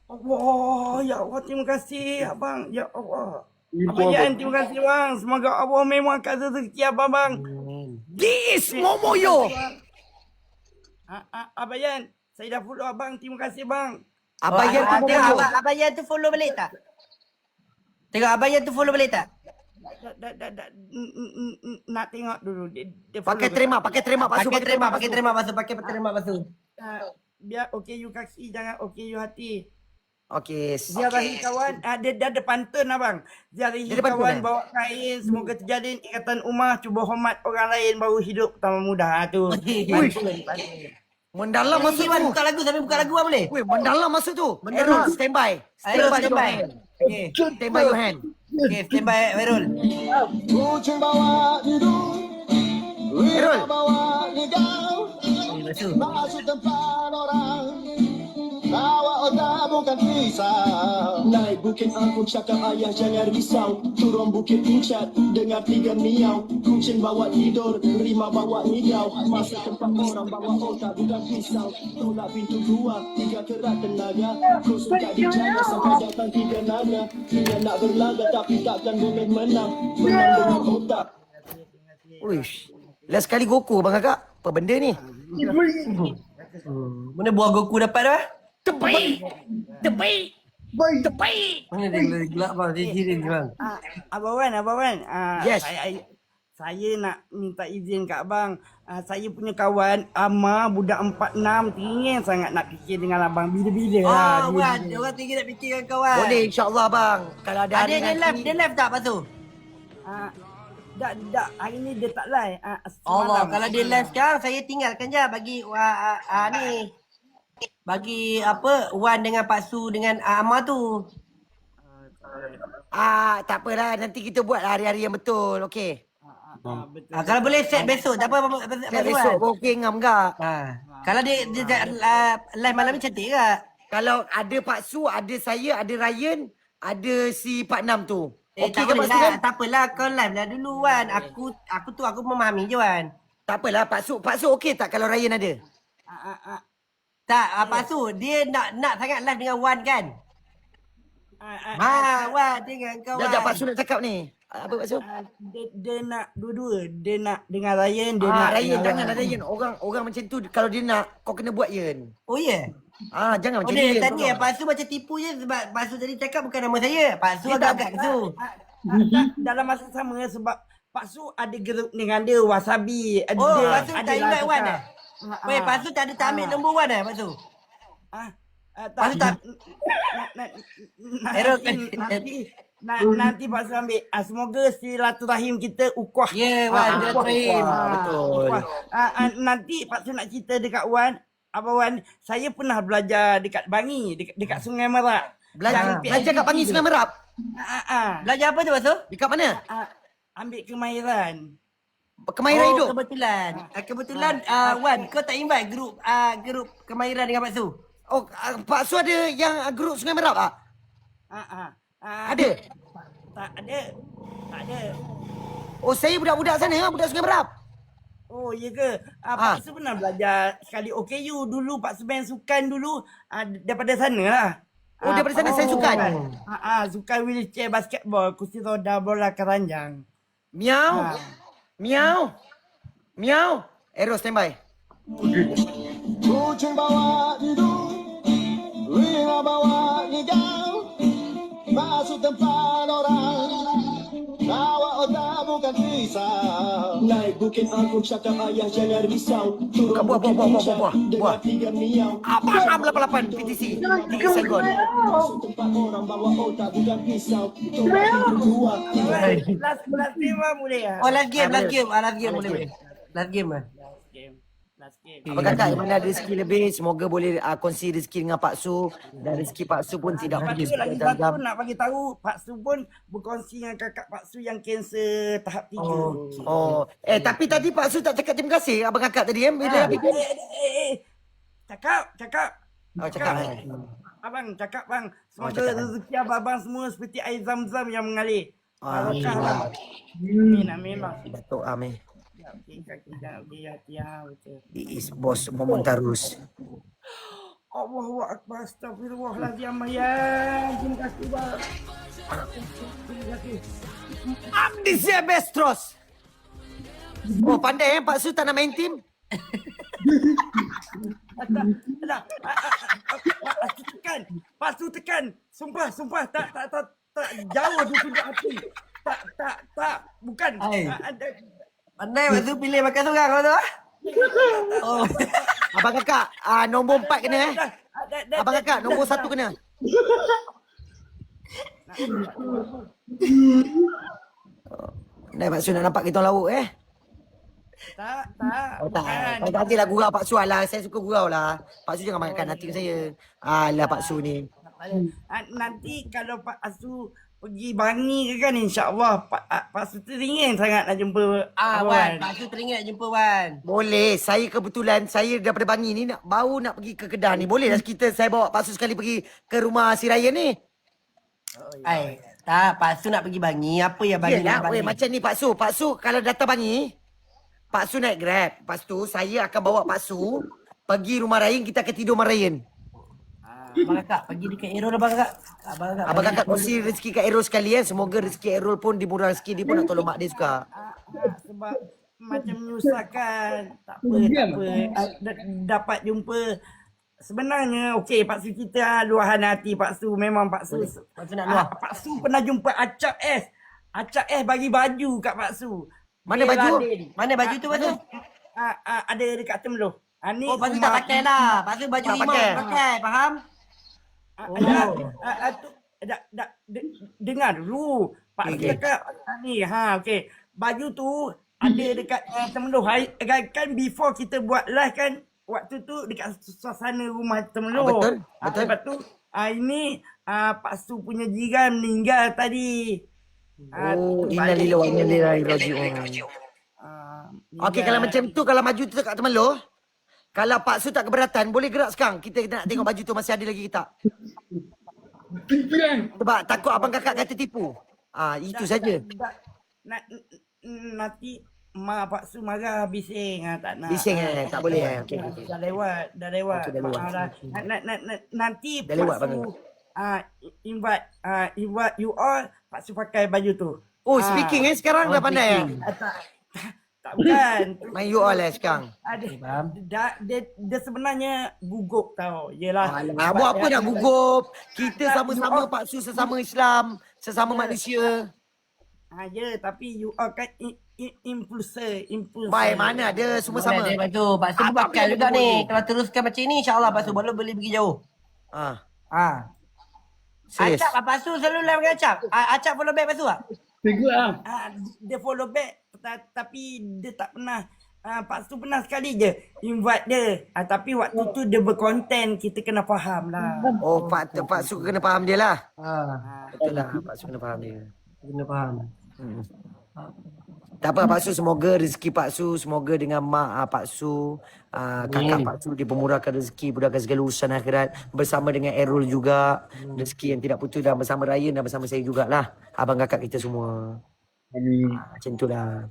Allah, ya Allah, terima kasih abang. Ya Allah. Abang Yan, terima kasih bang. Semoga Allah memangkan rezeki abang bang. This Momoyo. Abang Yan, saya dah follow abang. Terima kasih bang. Abang Yan tu Momoyo. Abang Yan tu follow balik tak? Tengok Abang Yan tu follow balik tak? Nak tengok dulu. Pakai terima Pak Su. Pakai terima basuh. Biar OKU kaki, jangan OKU hati. Okey. Ziarahi kawan, dia ada pantun abang. Ziarahi kawan, bawa kain, semoga terjalin ikatan umah, cuba hormat orang lain baru hidup pertama muda. Tu. Mendalam masuk tu. Buka lagu boleh? Weh, mendalam masuk tu. Errol, stand by. Okay. Stand by your hand. Okay, stand by Errol. Kucing bawa hidung, Errol. bawa hidau, masuk tempat orang. Bawa otak bukan pisau. Naik bukit aku cakap ayah jangan risau. Turun bukit puncak dengar tiga miau. Kucing bawa tidur, rimau bawa hidau. Masuk tempat orang bawa otak bukan pisau. Tolak pintu gua, tiga kerat tenaga. Kosong tak dijaga sampai datang tiga naga. Dia nak berlaga tapi takkan boleh menang. Menang dengan otak. Uish. Last kali Goku bang kakak. Apa benda ni? Mana buah Goku dapat dah? Terbaik. Mana dia gelap bang, dia jirin bang. Abang Wan. Yes. Saya nak minta izin kat abang. Saya punya kawan Ama budak 46 teringin sangat nak fikir dengan abang bila-bila lah. Wan, orang tinggi nak fikir dengan kawan. Boleh insya-Allah bang. Kalau ada hari nanti. Dia live tak lepas tu? Hari ni dia tak live. Allah, kalau dia live sekarang saya tinggalkan je bagi ni. Bagi apa Wan dengan Pak Su dengan Amar tu. Tak apalah, nanti kita buat hari-hari yang betul, okey? Betul. Kalau boleh set besok, tak apa Besok okey ngam enggak? Kalau dia live malam ni cantik ke? Kalau ada Pak Su, ada saya, ada Ryan, ada si Pak Nam tu. Tak Okey ke Pak Su? apalah, tak apalah, kau live lah dulu Wan. Aku memahami je Wan. Tak apalah, Pak Su okey tak kalau Ryan ada? Tak, Pak Su, dia nak sangat live dengan Wan kan? Wan dengan kau Wan. Jap Pak Su nak cakap ni. Apa Pak Su? Dia nak dua-dua. Dia nak dengan Ryan, dia nak Ryan, dengan jangan ada Ryan. Orang macam tu kalau dia nak, kau kena buat Yan. Oh ya? Jangan macam Dia ni. tadi Pak Su macam tipu je sebab Pak Su tadi cakap bukan nama saya. Pak Su agak-agak tu. dalam masa sama sebab Pak Su ada grup dengan dia Wasabi. Pak Su tak invite Wan eh? Weh, Pak Su tak ada ambil nombor Wan Pak Su? Pak Su tak... Nanti Pak Su ambil. Semoga silaturahim kita ukuah. Ya, Wan, silaturahim. Betul. Nanti Pak Su nak cerita dekat Wan. Abang Wan, saya pernah belajar dekat Bangi, dekat Sungai Merak. Belajar kat Bangi Sungai Merap? Belajar apa tu Pak Su? Dekat mana? Ambil kemahiran. Kemahiran hidup? Kebetulan Wan, kau tak invite grup kemahiran dengan Pak Su? Pak Su ada yang grup Sungai Merap tak? Ada? Tak ada. Saya budak-budak sana, budak Sungai Merap. Oh, ya ke? Pak Su pernah belajar sekali OKU dulu. Pak Su main sukan dulu daripada sana lah. Daripada sana saya sukan? Sukan wheelchair, basketball, kursi roda, bola keranjang. Miau. Aero standby. Kucing bawa hidup, ringa bawa hijau, masuk tempat orang. Bawa otak bukan pisau. Naik bukit aku cakap ayah jangan risau. Turun bukit puncak dengan 3 miau. Abang 88 PTC di Saigon. Masuk tempat orang bawa otak bukan pisau. Turun dua. Last game boleh lah. Last game boleh. Last game lah. Abang kakak mana ada rezeki lebih, semoga boleh kongsi rezeki dengan Pak Su. Dan rezeki Pak Su pun tidak pergi Lagi satu nak bagi tahu, Pak Su pun berkongsi dengan kakak Pak Su yang kanser tahap 3. Tapi tadi Pak Su tak cakap terima kasih abang kakak tadi bila habis. Cakap. Cakap. Abang cakap bang, semoga rezeki abang semua seperti air zam-zam yang mengalir. Barokah lah. Amin bang. Datuk amin. Ya, Is bos Momon Tarus. Allahu Akbar, astagfirullahaladzim ya. Terima kasih bang. Amdi Bestros. Pandai Pak Su tak nak main tim? Pak Su tekan. Sumpah tak jauh di sudut hati. Tak bukan. Pandai Pak Su pilih makan seorang kau tu. Abang kakak, nombor 4 kena Abang kakak, nombor 1 kena. Pak Su nak nampak kita lauk Tak. Nantilah gurau Pak Su lah. Saya suka gurau lah. Pak Su jangan makan hati saya. Alah Pak Su ni. Nanti kalau Pak Su pergi Bangi ke kan, insyaAllah Pak Su teringin sangat nak jumpa Wan. Pak Su teringin nak jumpa Wan. Boleh. Saya kebetulan saya daripada Bangi ni baru nak pergi ke Kedah ni. Boleh lah saya bawa Pak Su sekali pergi ke rumah si Ryan ni. Tak, Pak Su nak pergi Bangi. Apa yang Bangi nak Bangi? Macam ni Pak Su kalau datang Bangi, Pak Su naik Grab. Lepas tu saya akan bawa Pak Su pergi rumah Ryan, kita akan tidur rumah Ryan. Abang kakak pergi dekat Aerol abang kakak. Abang kakak kongsi rezeki kat Aerol sekali Semoga rezeki Aerol pun dimurah rezeki dia pun nak tolong mak dia suka. Sebab macam menyusahkan. Tak apa. Dapat jumpa. Sebenarnya okey Pak Su kita luahan hati Pak Su. Memang Pak Su. Pak Su nak luah. Pak Su pernah jumpa Acap S. Acap S bagi baju kat Pak Su. Mana baju? Mana baju tu Pak Su? Ada dekat Temloh. Pak Su tak pakai lah. Pak Su baju imam pakai, faham? Dengar dulu. Pak Su cakap ni okey. baju tu ada dekat Temeloh. Kan before kita buat live kan, waktu tu dekat suasana rumah Temeloh. Betul, betul. Lepas tu ini Pak Su punya jiran meninggal tadi. Oh, innalillahi wa inna ilaihi raji'un. Okey, kalau macam tu, kalau maju tu kat Temeloh, kalau Pak Su tak keberatan, boleh gerak sekarang. Kita nak tengok baju tu masih ada lagi ke tak. Sebab takut abang kakak kata tipu. Itu saja. Nanti Mak Pak Su marah bising. Tak nak. Bising tak boleh. Okey. Dah lewat. Okey, dah lewat. Nanti Dah Pak lewat, Su invite you all, Pak Su pakai baju tu. Oh, speaking sekarang dah pandai. Tak bukan. Main you all sekarang. Dia sebenarnya gugup tau. Yelah. Buat apa nak gugup? Kita sama-sama Pak Su, sesama Islam, sesama manusia. Ya, tapi you all kan influencer. Baik, mana ada semua sama. Lepas tu, Pak Su bakal juga ni. Kalau teruskan macam ni, insyaAllah Pak Su boleh pergi jauh. Serius. Acap, Pak Su selalu live dengan Acap. Acap follow back Pak Su tak? Tengok Dia follow back tapi dia tak pernah. Pak Su pernah sekali je invite dia. Tapi waktu tu dia berkonten, kita kena faham lah. Oh, Pak Su kena faham dia lah. Betul lah, Pak Su kena faham dia. Kena faham. Tak apa Pak Su, semoga rezeki Pak Su, semoga dengan mak Pak Su, kakak Pak Su dipermurahkan rezeki, mudahkan segala urusan akhirat, bersama dengan Errol juga, rezeki yang tidak putus, dan bersama Ryan dan bersama saya jugalah, abang kakak kita semua. Amin. Macam itulah.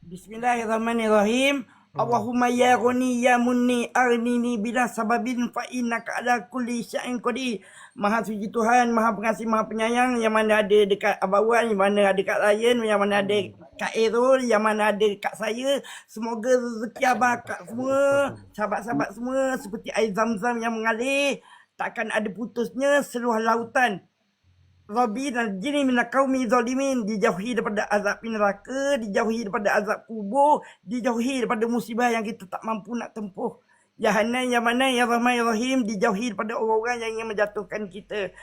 Bismillahirrahmanirrahim. Allahumma ya ghani ya munni arnini bila sababin fa innaka ala kulli syai'in qadir. Maha suci Tuhan, Maha pengasih, Maha penyayang, yang mana ada dekat Abang Wan, yang mana ada kat Ryan, yang mana ada Kak Errol, yang mana ada kat saya. Semoga rezeki abang kak semua, sahabat-sahabat semua seperti air zam-zam yang mengalir, takkan ada putusnya seluruh lautan. Rabbi dan jini minal qaumi zalimin, dijauhi daripada azab neraka, dijauhi daripada azab kubur, dijauhi daripada musibah yang kita tak mampu nak tempuh. Ya Hanan, Ya Manan, Ya Rahman, Ya Rahim, dijauhi daripada orang-orang yang ingin menjatuhkan kita.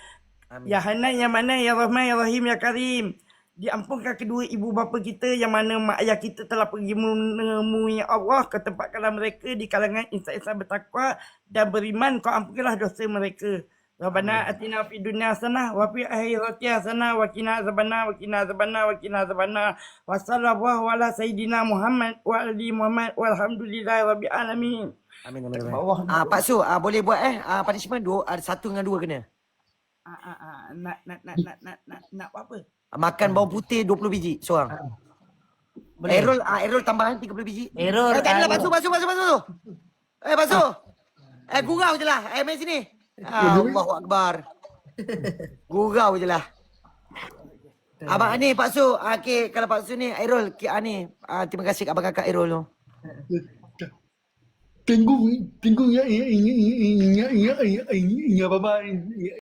Amin. Ya Hanan, Ya Manan, Ya Rahman, Ya Rahim, Ya Karim, diampunkan kedua ibu bapa kita yang mana mak ayah kita telah pergi menemui Allah, ketempatkanlah mereka di kalangan insan-insan bertakwa dan beriman, kau ampunkanlah dosa mereka. Rabbana atina fid dunya hasanah wa fil akhirati hasanah wa qina azabannar wa qina azabannar wa qina azabannar wa sallallahu ala sayidina Muhammad wa ali Muhammad walhamdulillahi rabbil alamin. Amin. Pak Su, boleh buat punishment ada 1 dengan 2 kena. Nak apa? Makan bawang putih 20 biji seorang. Errol tambahan 30 biji. Errol. Taklah Pak Su. Pak Su. Gurau je lah. Main sini. Allahu Akbar. Gurau je lah. Abang ni Pak Su. Okay, kalau Pak Su ni Errol ni. Terima kasih abang kakak Errol tu. Tunggu ya baba.